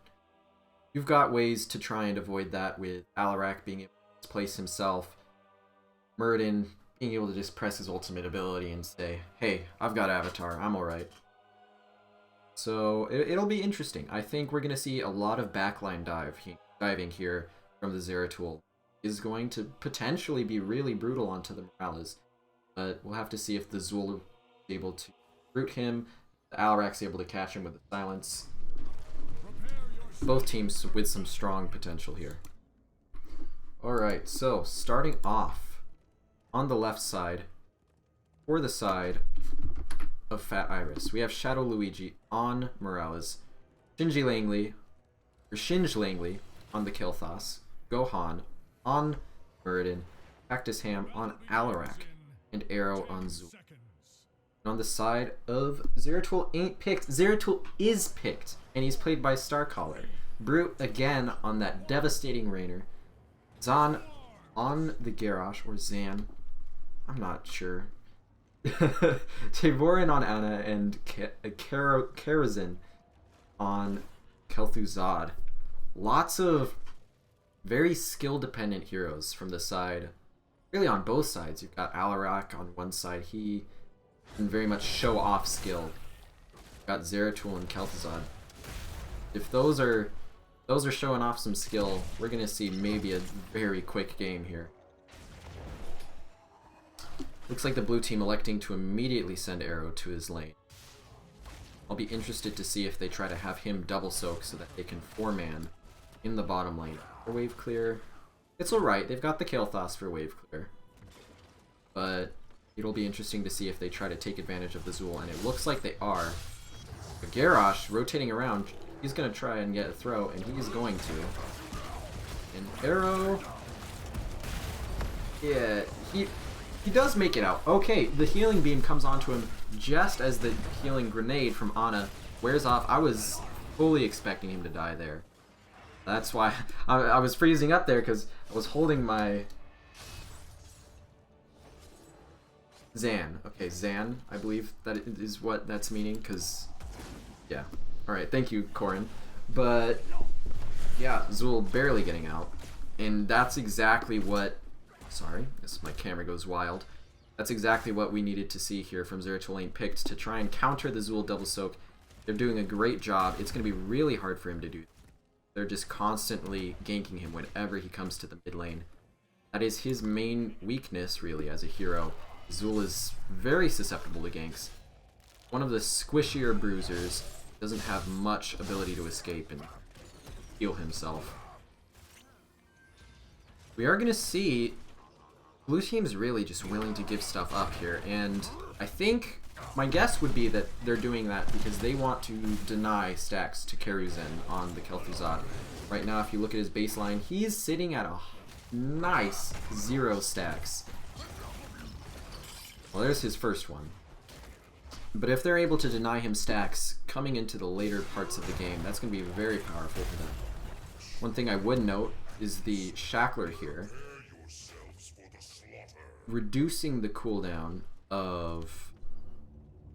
you've got ways to try and avoid that, with Alarak being able to displace himself, Muradin being able to just press his ultimate ability and say, hey, I've got Avatar, I'm alright. So it'll be interesting. I think we're going to see a lot of backline diving here from the Zeratul. Is going to potentially be really brutal onto the Morales. But we'll have to see if the Zul is able to root him, the Alarak's able to catch him with the silence. Both teams with some strong potential here. Alright, so starting off, on the left side, for the side of Fat Iris, we have Shadow Luigi on Morales, Shinji Langley on the Kilthos, Gohan on Muradin, Cactus Ham on Alarak, and Arrow on Zul. And on the side of Zeratul Ain't Picked, Zeratul is picked, and he's played by Starcaller. Brute again on that devastating Rainer. Zan on the Garrosh, or Zan, I'm not sure. Tavorin on Anna, and Karazin on Kel'Thuzad. Lots of very skill-dependent heroes from the side. Really on both sides. You've got Alarak on one side. He can very much show off skill. You've got Zeratul and Kel'Thuzad. If those are showing off some skill, we're gonna see maybe a very quick game here. Looks like the blue team electing to immediately send Arrow to his lane. I'll be interested to see if they try to have him double soak so that they can 4-man in the bottom lane. For wave clear, it's alright, they've got the Kael'thas for wave clear. But it'll be interesting to see if they try to take advantage of the Zul, and it looks like they are. But Garrosh, rotating around, he's going to try and get a throw, and he's going to. And Arrow... yeah, he does make it out. Okay, the healing beam comes onto him just as the healing grenade from Ana wears off. I was fully expecting him to die there. That's why I was freezing up there, because I was holding my... Zan. Okay, Zan, I believe that is what that's meaning, because... yeah. Alright, thank you, Corin. But, yeah, Zul barely getting out. And that's exactly what... sorry, my camera goes wild. That's exactly what we needed to see here from Zeratul Ain't Picked to try and counter the Zul double soak. They're doing a great job. It's going to be really hard for him to do. They're just constantly ganking him whenever he comes to the mid lane. That is his main weakness, really, as a hero. Zul is very susceptible to ganks. One of the squishier bruisers, doesn't have much ability to escape and heal himself. We are going to see blue team's really just willing to give stuff up here, and I think my guess would be that they're doing that because they want to deny stacks to Karazin on the Kel'Thuzad. Right now, if you look at his baseline, he's sitting at a nice 0 stacks. Well, there's his first one. But if they're able to deny him stacks coming into the later parts of the game, that's going to be very powerful for them. One thing I would note is the Shackler here reducing the cooldown of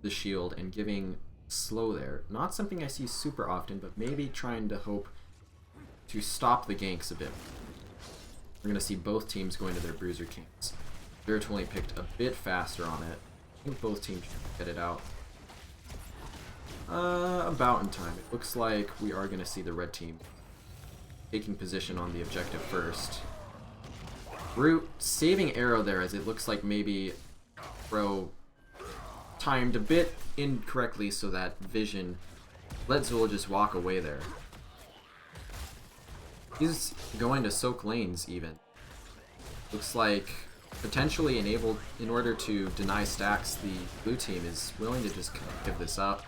the shield and giving slow there. Not something I see super often, but maybe trying to hope to stop the ganks a bit. We're going to see both teams going to their bruiser camps. Zeratul Ain't Picked a bit faster on it. I think both teams should get it out. About in time. It looks like we are going to see the red team taking position on the objective first. Brute saving Arrow there, as it looks like maybe Throw timed a bit incorrectly so that Vision let Zul just walk away there. He's going to soak lanes even. Looks like potentially enabled in order to deny stacks. The blue team is willing to just give this up.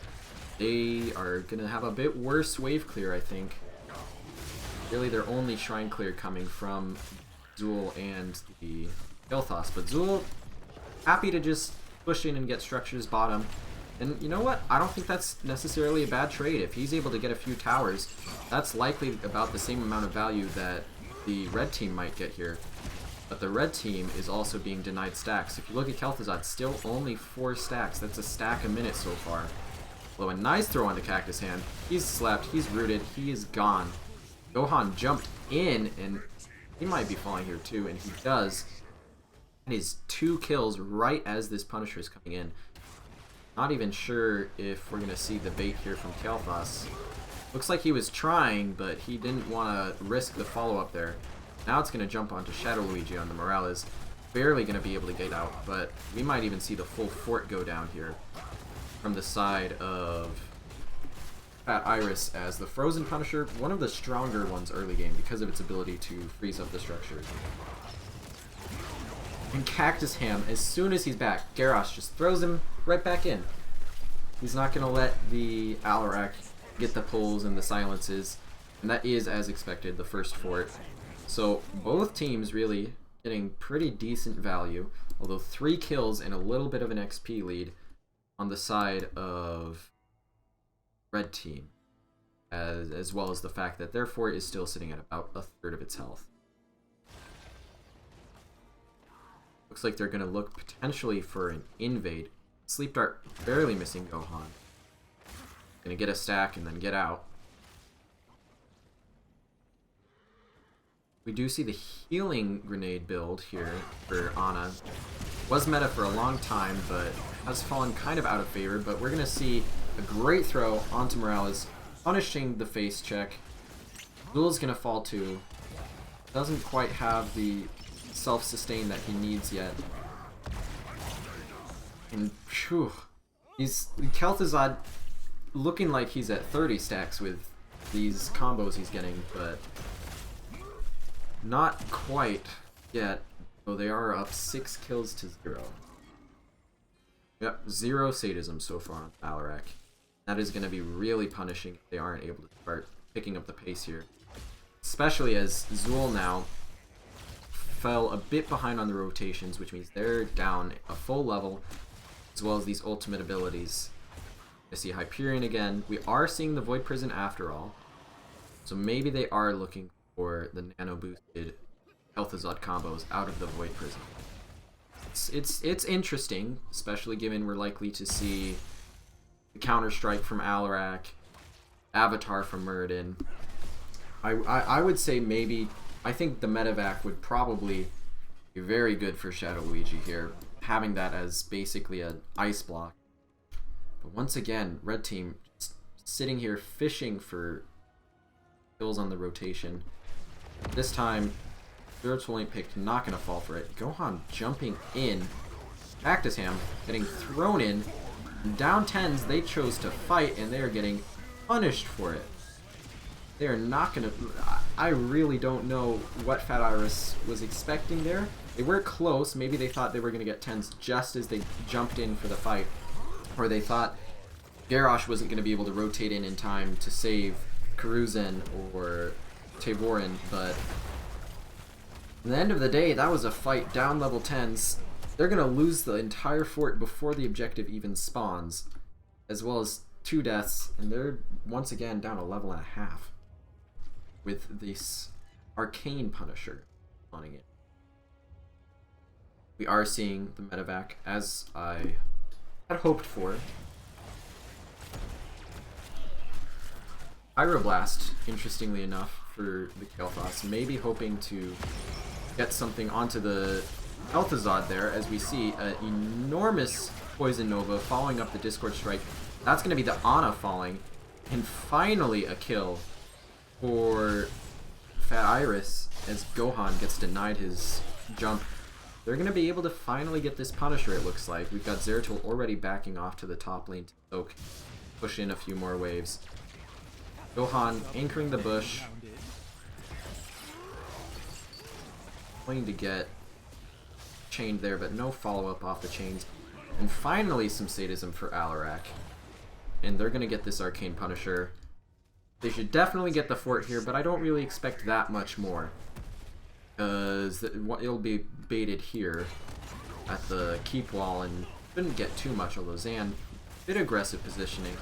They are going to have a bit worse wave clear, I think. Really their only shrine clear coming from Zul and the Kel'Thas, but Zul happy to just push in and get structures bottom. And you know what? I don't think that's necessarily a bad trade. If he's able to get a few towers, that's likely about the same amount of value that the red team might get here. But the red team is also being denied stacks. If you look at Kel'Thuzad, still only 4 stacks. That's a stack a minute so far. Although a nice throw onto Cactus Hand. He's slept, he's rooted, he is gone. Gohan jumped in, and he might be falling here too, and he does. And his 2 kills right as this Punisher is coming in. Not even sure if we're going to see the bait here from Kael'thas. Looks like he was trying, but he didn't want to risk the follow-up there. Now it's going to jump onto Shadow Luigi on the Morales. Barely going to be able to get out, but we might even see the full fort go down here from the side of Fat Iris, as the Frozen Punisher, one of the stronger ones early game because of its ability to freeze up the structure. And Cactus Ham, as soon as he's back, Garrosh just throws him right back in. He's not going to let the Alarak get the pulls and the silences. And that is, as expected, the first fort. So both teams really getting pretty decent value. Although 3 kills and a little bit of an XP lead on the side of red team. As well as the fact that their fort is still sitting at about a third of its health. Looks like they're going to look potentially for an invade. Sleep Dart barely missing Gohan. Gonna get a stack and then get out. We do see the healing grenade build here for Ana. Was meta for a long time, but has fallen kind of out of favor. But we're gonna see a great throw onto Morales, punishing the face check. Zul's gonna fall too. Doesn't quite have the self-sustain that he needs yet. And phew, he's Kel'Thuzad looking like he's at 30 stacks with these combos he's getting, but not quite yet. Though they are up 6 kills to 0. Yep, 0 sadism so far on Alarak. That is going to be really punishing if they aren't able to start picking up the pace here. Especially as Zul now fell a bit behind on the rotations, which means they're down a full level, as well as these ultimate abilities. I see Hyperion again. We are seeing the Void Prison after all, so maybe they are looking for the nano boosted Kel'Thuzad combos out of the Void Prison. It's interesting, especially given we're likely to see the Counter Strike from Alarak, Avatar from Muradin. I would say maybe, I think the Medivac would probably be very good for Shadow Luigi here, having that as basically an ice block. But once again, red team sitting here fishing for kills on the rotation. This time, Zeratul Ain't Picked, not going to fall for it. Gohan jumping in. Cactus Ham getting thrown in. Down 10s, they chose to fight, and they are getting punished for it. They are not going to... I really don't know what Fat Iris was expecting there. They were close. Maybe they thought they were going to get 10s just as they jumped in for the fight. Or they thought Garrosh wasn't going to be able to rotate in time to save Karuzen or Tavorin, but at the end of the day, that was a fight down level 10s. They're going to lose the entire fort before the objective even spawns, as well as 2 deaths, and they're once again down a level and a half with this Arcane Punisher spawning in. We are seeing the Medivac as I had hoped for. Pyroblast, interestingly enough, for the Kel'Thas, maybe hoping to get something onto the Kel'Thuzad there, as we see an enormous Poison Nova following up the Discord Strike. That's going to be the Ana falling, and finally a kill for Fat Iris as Gohan gets denied his jump. They're going to be able to finally get this Punisher, it looks like. We've got Zeratul already backing off to the top lane to soak, push in a few more waves. Gohan anchoring the bush. Going to get chained there, but no follow-up off the chains. And finally some sadism for Alarak. And they're going to get this Arcane Punisher. They should definitely get the fort here, but I don't really expect that much more. Because it'll be baited here at the keep wall and shouldn't get too much, although Zan, bit aggressive positioning.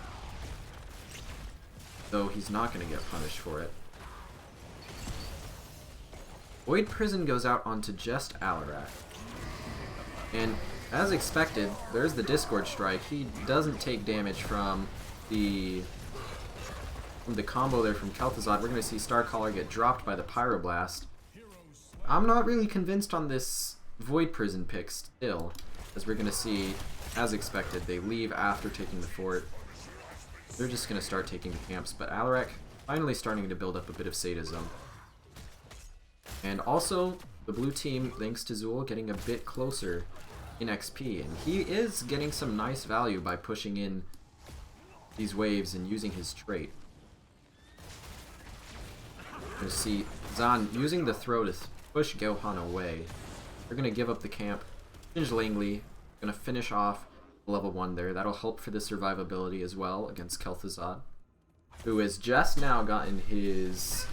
Though he's not going to get punished for it. Void Prison goes out onto just Alarak. And as expected, there's the Discord Strike. He doesn't take damage from the combo there from Kel'Thuzad. We're going to see Starcaller get dropped by the Pyroblast. I'm not really convinced on this Void Prison pick still, as we're going to see, as expected, they leave after taking the fort. They're just going to start taking the camps, but Alarak finally starting to build up a bit of sadism. And also, the blue team, thanks to Zul, getting a bit closer in XP, and he is getting some nice value by pushing in these waves and using his trait. You see Zan using the throw to push Gohan away. They're going to give up the camp. Shinj Langley going to finish off level 1 there. That'll help for the survivability as well against Kel'Thuzad, who has just now gotten his...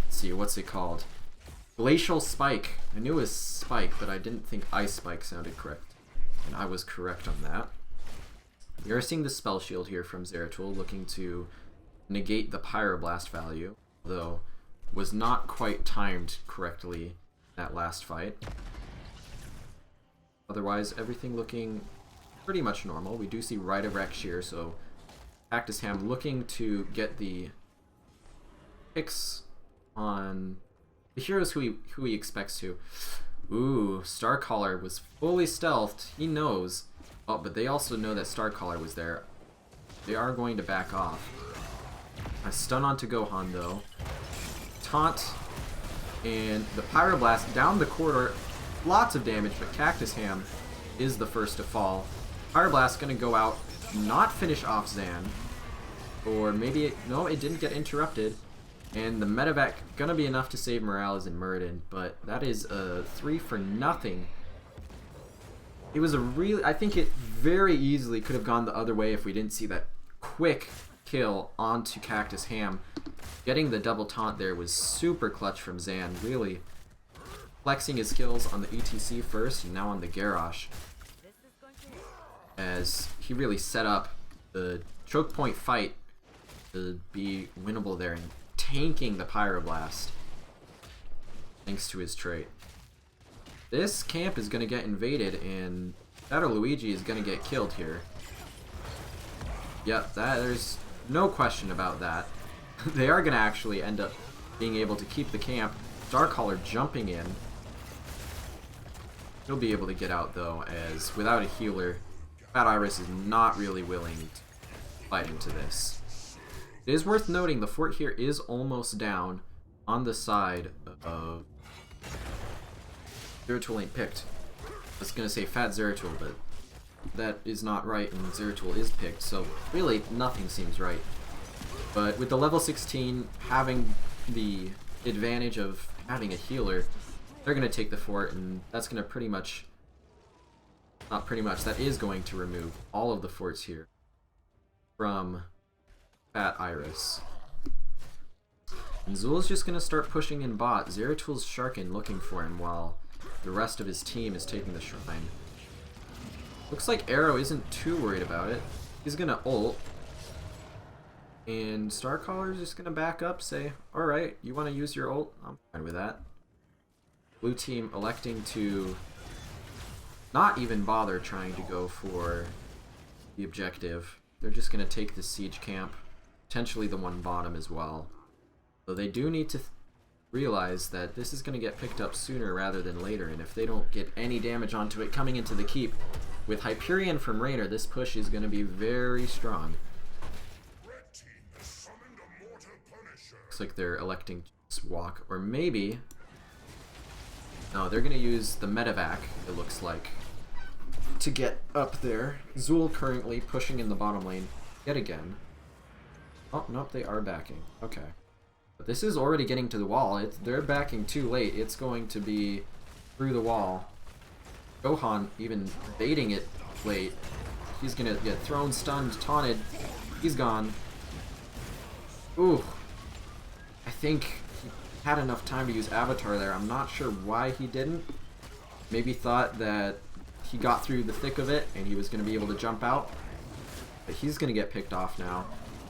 Let's see, what's it called? Glacial Spike. I knew it was Spike, but I didn't think Ice Spike sounded correct. And I was correct on that. We are seeing the Spell Shield here from Zeratul, looking to negate the Pyroblast value, though was not quite timed correctly that last fight. Otherwise, everything looking pretty much normal. We do see Rite of Rex here, so Cactus Ham looking to get the picks on the heroes who he expects to. Ooh, Starcaller was fully stealthed. He knows. Oh, but they also know that Starcaller was there. They are going to back off. A stun onto Gohan, though. Taunt. And the Pyroblast down the corridor. Lots of damage, but Cactus Ham is the first to fall. Pyroblast going to go out, not finish off Zan. Or maybe no, it didn't get interrupted. And the medevac going to be enough to save Morales and Muradin, but that is a 3-for-0. It was a really... I think it very easily could have gone the other way if we didn't see that quick kill onto Cactus Ham. Getting the double taunt there was super clutch from Zan, really flexing his skills on the ETC first and now on the Garrosh, as he really set up the choke point fight to be winnable there and tanking the Pyroblast thanks to his trait. This camp is going to get invaded and Shadow Luigi is going to get killed here. Yep, there's no question about that. They are going to actually end up being able to keep the camp. Starcaller jumping in. He'll be able to get out though, as without a healer, Fat Iris is not really willing to fight into this. It is worth noting the fort here is almost down on the side of Zeratul Ain't Picked. I was going to say Fat Zeratul, but that is not right, and Zeratul is picked, so really nothing seems right. But with the level 16 having the advantage of having a healer, they're going to take the fort, and that's going to pretty much... Not pretty much, that is going to remove all of the forts here from Fat Iris. And Zul's just going to start pushing in bot. Zeratul's Sharkin looking for him while the rest of his team is taking the shrine. Looks like Arrow isn't too worried about it. He's going to ult. And Starcaller's just going to back up, say, alright, you want to use your ult? I'm fine with that. Blue team electing to not even bother trying to go for the objective. They're just going to take the siege camp, potentially the one bottom as well. So they do need to realize that this is going to get picked up sooner rather than later, and if they don't get any damage onto it coming into the keep, with Hyperion from Raynor, this push is going to be very strong. Looks like they're electing to just walk, or maybe... No, they're going to use the medevac, it looks like, to get up there. Zul currently pushing in the bottom lane yet again. Oh, nope, they are backing. Okay. But this is already getting to the wall. They're backing too late. It's going to be through the wall. Gohan even baiting it late. He's going to get thrown, stunned, taunted. He's gone. Ooh. I think he had enough time to use Avatar there. I'm not sure why he didn't. Maybe thought that he got through the thick of it and he was going to be able to jump out. But he's going to get picked off now.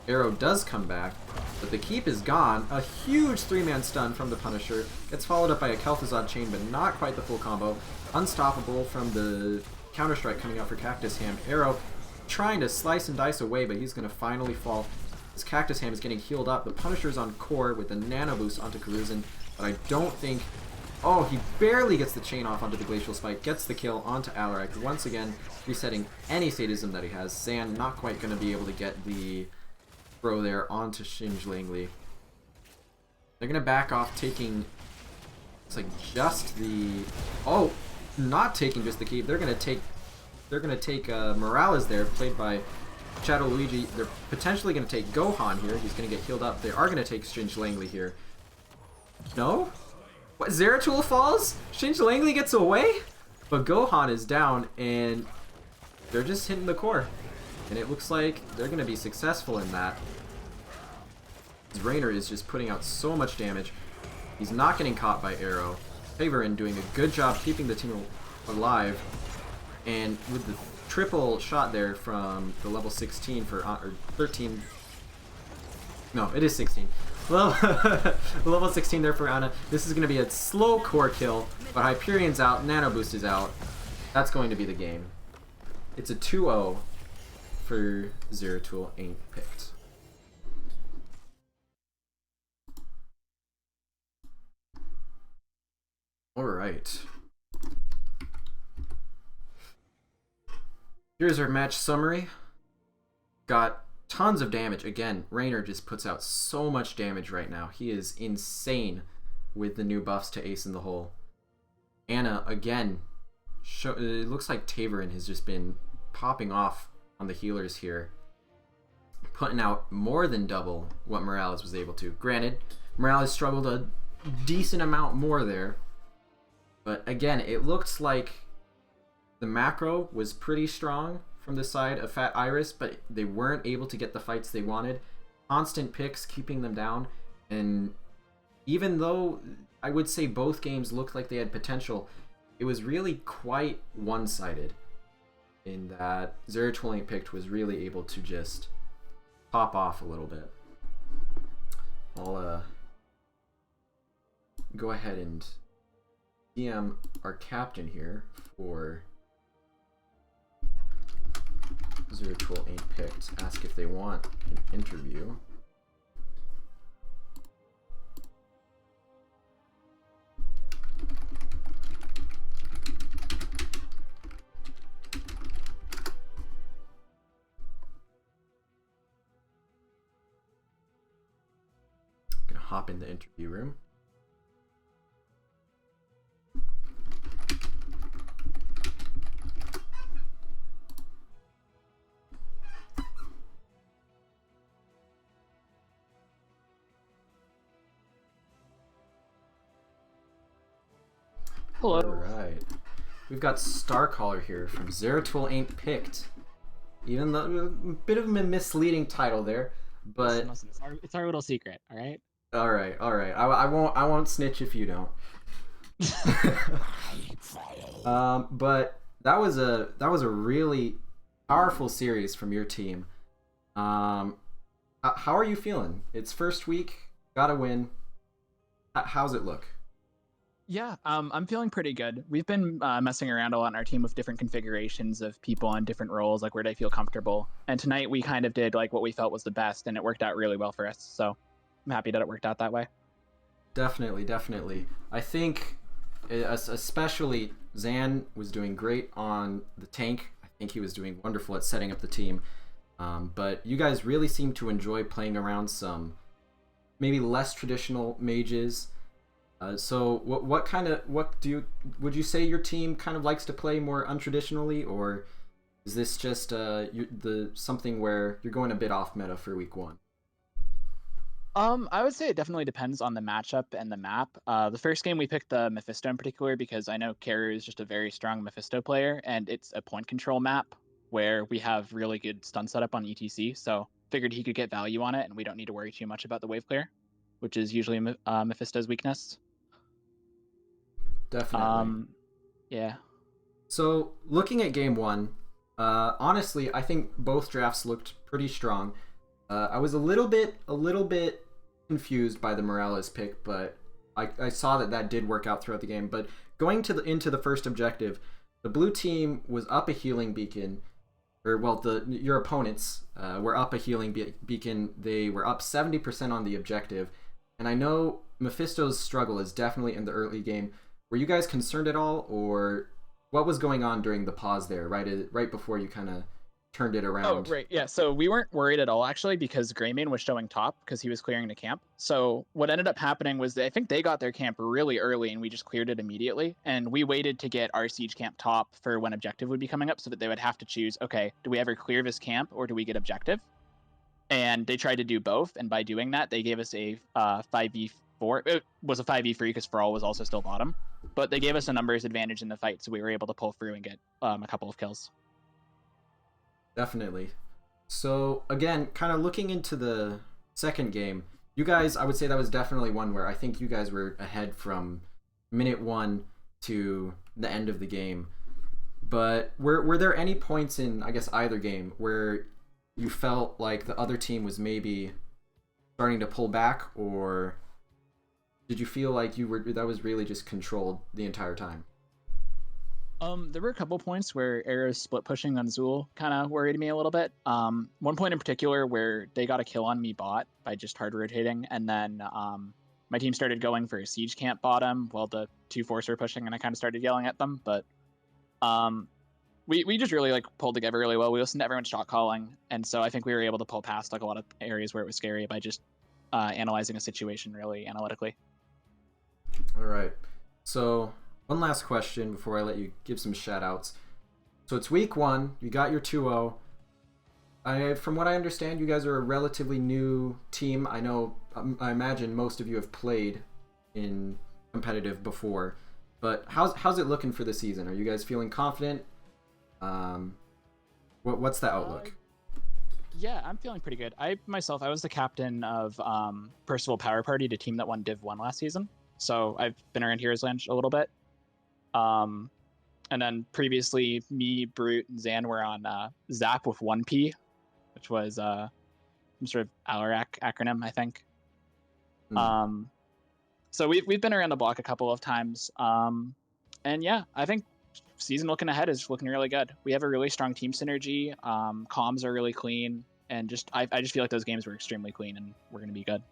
Arrow does come back, but the keep is gone. A huge 3-man stun from the Punisher. Gets followed up by a Kel'Thuzad chain, but not quite the full combo. Unstoppable from the Counter-Strike coming out for Cactus Ham. Arrow trying to slice and dice away, but he's going to finally fall. This Cactus Ham is getting healed up. The Punisher's on core with the Nano Boost onto Karuzin, but I don't think... Oh, he barely gets the chain off onto the Glacial Spike. Gets the kill onto Alarak. Once again, resetting any sadism that he has. Zan not quite going to be able to get the throw there onto Shinj Langley. They're going to back off, taking... It's like just the... Oh, not taking just the keep. They're going to take Morales there, played by Shadow Luigi. They're potentially going to take Gohan here. He's going to get healed up. They are going to take Shinj Langley here. No? What, Zeratul falls? Shinji Langley gets away? But Gohan is down, and they're just hitting the core. And it looks like they're going to be successful in that. Rainer is just putting out so much damage. He's not getting caught by Arrow. Taverin doing a good job keeping the team alive. And with the triple shot there from the level 16 for, or 13. No, it is 16. Level 16 there for Ana. This is going to be a slow core kill, but Hyperion's out, Nano Boost is out. That's going to be the game. It's a 2-0 for Zeratul Ain't Picked. Alright. Here's our match summary. Got tons of damage. Again, Rainer just puts out so much damage right now. He is insane with the new buffs to Ace in the Hole. Ana, again, it looks like Taverin has just been popping off on the healers here. Putting out more than double what Morales was able to. Granted, Morales struggled a decent amount more there. But again, it looks like the macro was pretty strong from the side of Fat Iris, but they weren't able to get the fights they wanted. Constant picks keeping them down, and even though I would say both games looked like they had potential, it was really quite one-sided in that Zeratul Ain't Picked was really able to just pop off a little bit. I'll go ahead and DM our captain here for Zeratul Ain't Picked. Ask if they want an interview. Gonna hop in the interview room. Hello. Alright. We've got Starcaller here from Zeratul Ain't Picked. Even though a bit of a misleading title there, but Listen, it's our little secret, all right? alright. I won't snitch if you don't. But that was a really powerful series from your team. How are you feeling? It's first week, gotta win. How's it look? Yeah, I'm feeling pretty good. We've been messing around a lot in our team with different configurations of people on different roles, like where they feel comfortable. And tonight we kind of did like what we felt was the best, and it worked out really well for us. So I'm happy that it worked out that way. Definitely. I think especially Zan was doing great on the tank. I think he was doing wonderful at setting up the team. But you guys really seem to enjoy playing around some maybe less traditional mages. So would you say your team kind of likes to play more untraditionally, or is this just something where you're going a bit off meta for week one? I would say it definitely depends on the matchup and the map. The first game we picked the Mephisto in particular because I know Karu is just a very strong Mephisto player, and it's a point control map where we have really good stun setup on ETC. So figured he could get value on it, and we don't need to worry too much about the wave clear, which is usually Mephisto's weakness. Definitely. Yeah. So looking at game one, honestly, I think both drafts looked pretty strong. I was a little bit confused by the Morales pick, but I saw that did work out throughout the game. But going into the first objective, the blue team was up a healing beacon, or well, your opponents were up a healing beacon. They were up 70% on the objective, and I know Mephisto's struggle is definitely in the early game. Were you guys concerned at all, or what was going on during the pause there, right before you kind of turned it around? Oh, right. Yeah. So we weren't worried at all, actually, because Greymane was showing top because he was clearing the camp. So what ended up happening was I think they got their camp really early and we just cleared it immediately. And we waited to get our siege camp top for when objective would be coming up so that they would have to choose, okay, do we ever clear this camp or do we get objective? And they tried to do both. And by doing that, they gave us a 4. It was a 5v3 because Feral was also still bottom, but they gave us a numbers advantage in the fight, so we were able to pull through and get a couple of kills. Definitely. So again, kind of looking into the second game, you guys, I would say that was definitely one where I think you guys were ahead from minute 1 to the end of the game. But were there any points in, I guess, either game where you felt like the other team was maybe starting to pull back, or did you feel like that was really just controlled the entire time? There were a couple points where Era's split pushing on Zool kind of worried me a little bit. One point in particular where they got a kill on me bot by just hard rotating, and then my team started going for a siege camp bottom while the 2 force were pushing, and I kind of started yelling at them. But we just really like pulled together really well. We listened to everyone's shot calling, and so I think we were able to pull past like a lot of areas where it was scary by just analyzing a situation really analytically. All right. So one last question before I let you give some shout outs. So it's week 1, you got your 2-0. From what I understand, you guys are a relatively new team. I know, I imagine most of you have played in competitive before, but how's it looking for the season? Are you guys feeling confident? What's the outlook? Yeah, I'm feeling pretty good. I was the captain of Percival Power Party, the team that won Div 1 last season. So I've been around Heroes Land a little bit. And then previously, me, Brute, and Zan were on ZAP with 1P, which was some sort of ALARAC acronym, I think. So we've been around the block a couple of times. And yeah, I think season looking ahead is looking really good. We have a really strong team synergy. Comms are really clean, and I just feel like those games were extremely clean, and we're going to be good.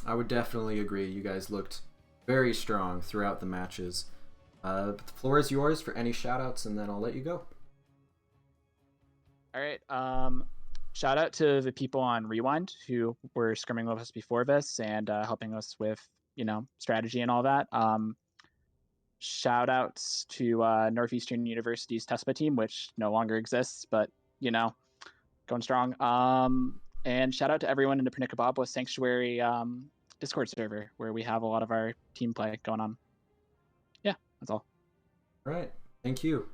I would definitely agree. You guys looked very strong throughout the matches. The floor is yours for any shout-outs, and then I'll let you go. All right. Shout out to the people on Rewind who were scrimming with us before this and helping us with, strategy and all that. Shout outs to Northeastern University's TESPA team, which no longer exists, but, going strong. And shout out to everyone in the Pernicababwa Sanctuary Discord server, where we have a lot of our team play going on. Yeah, that's all. All right. Thank you.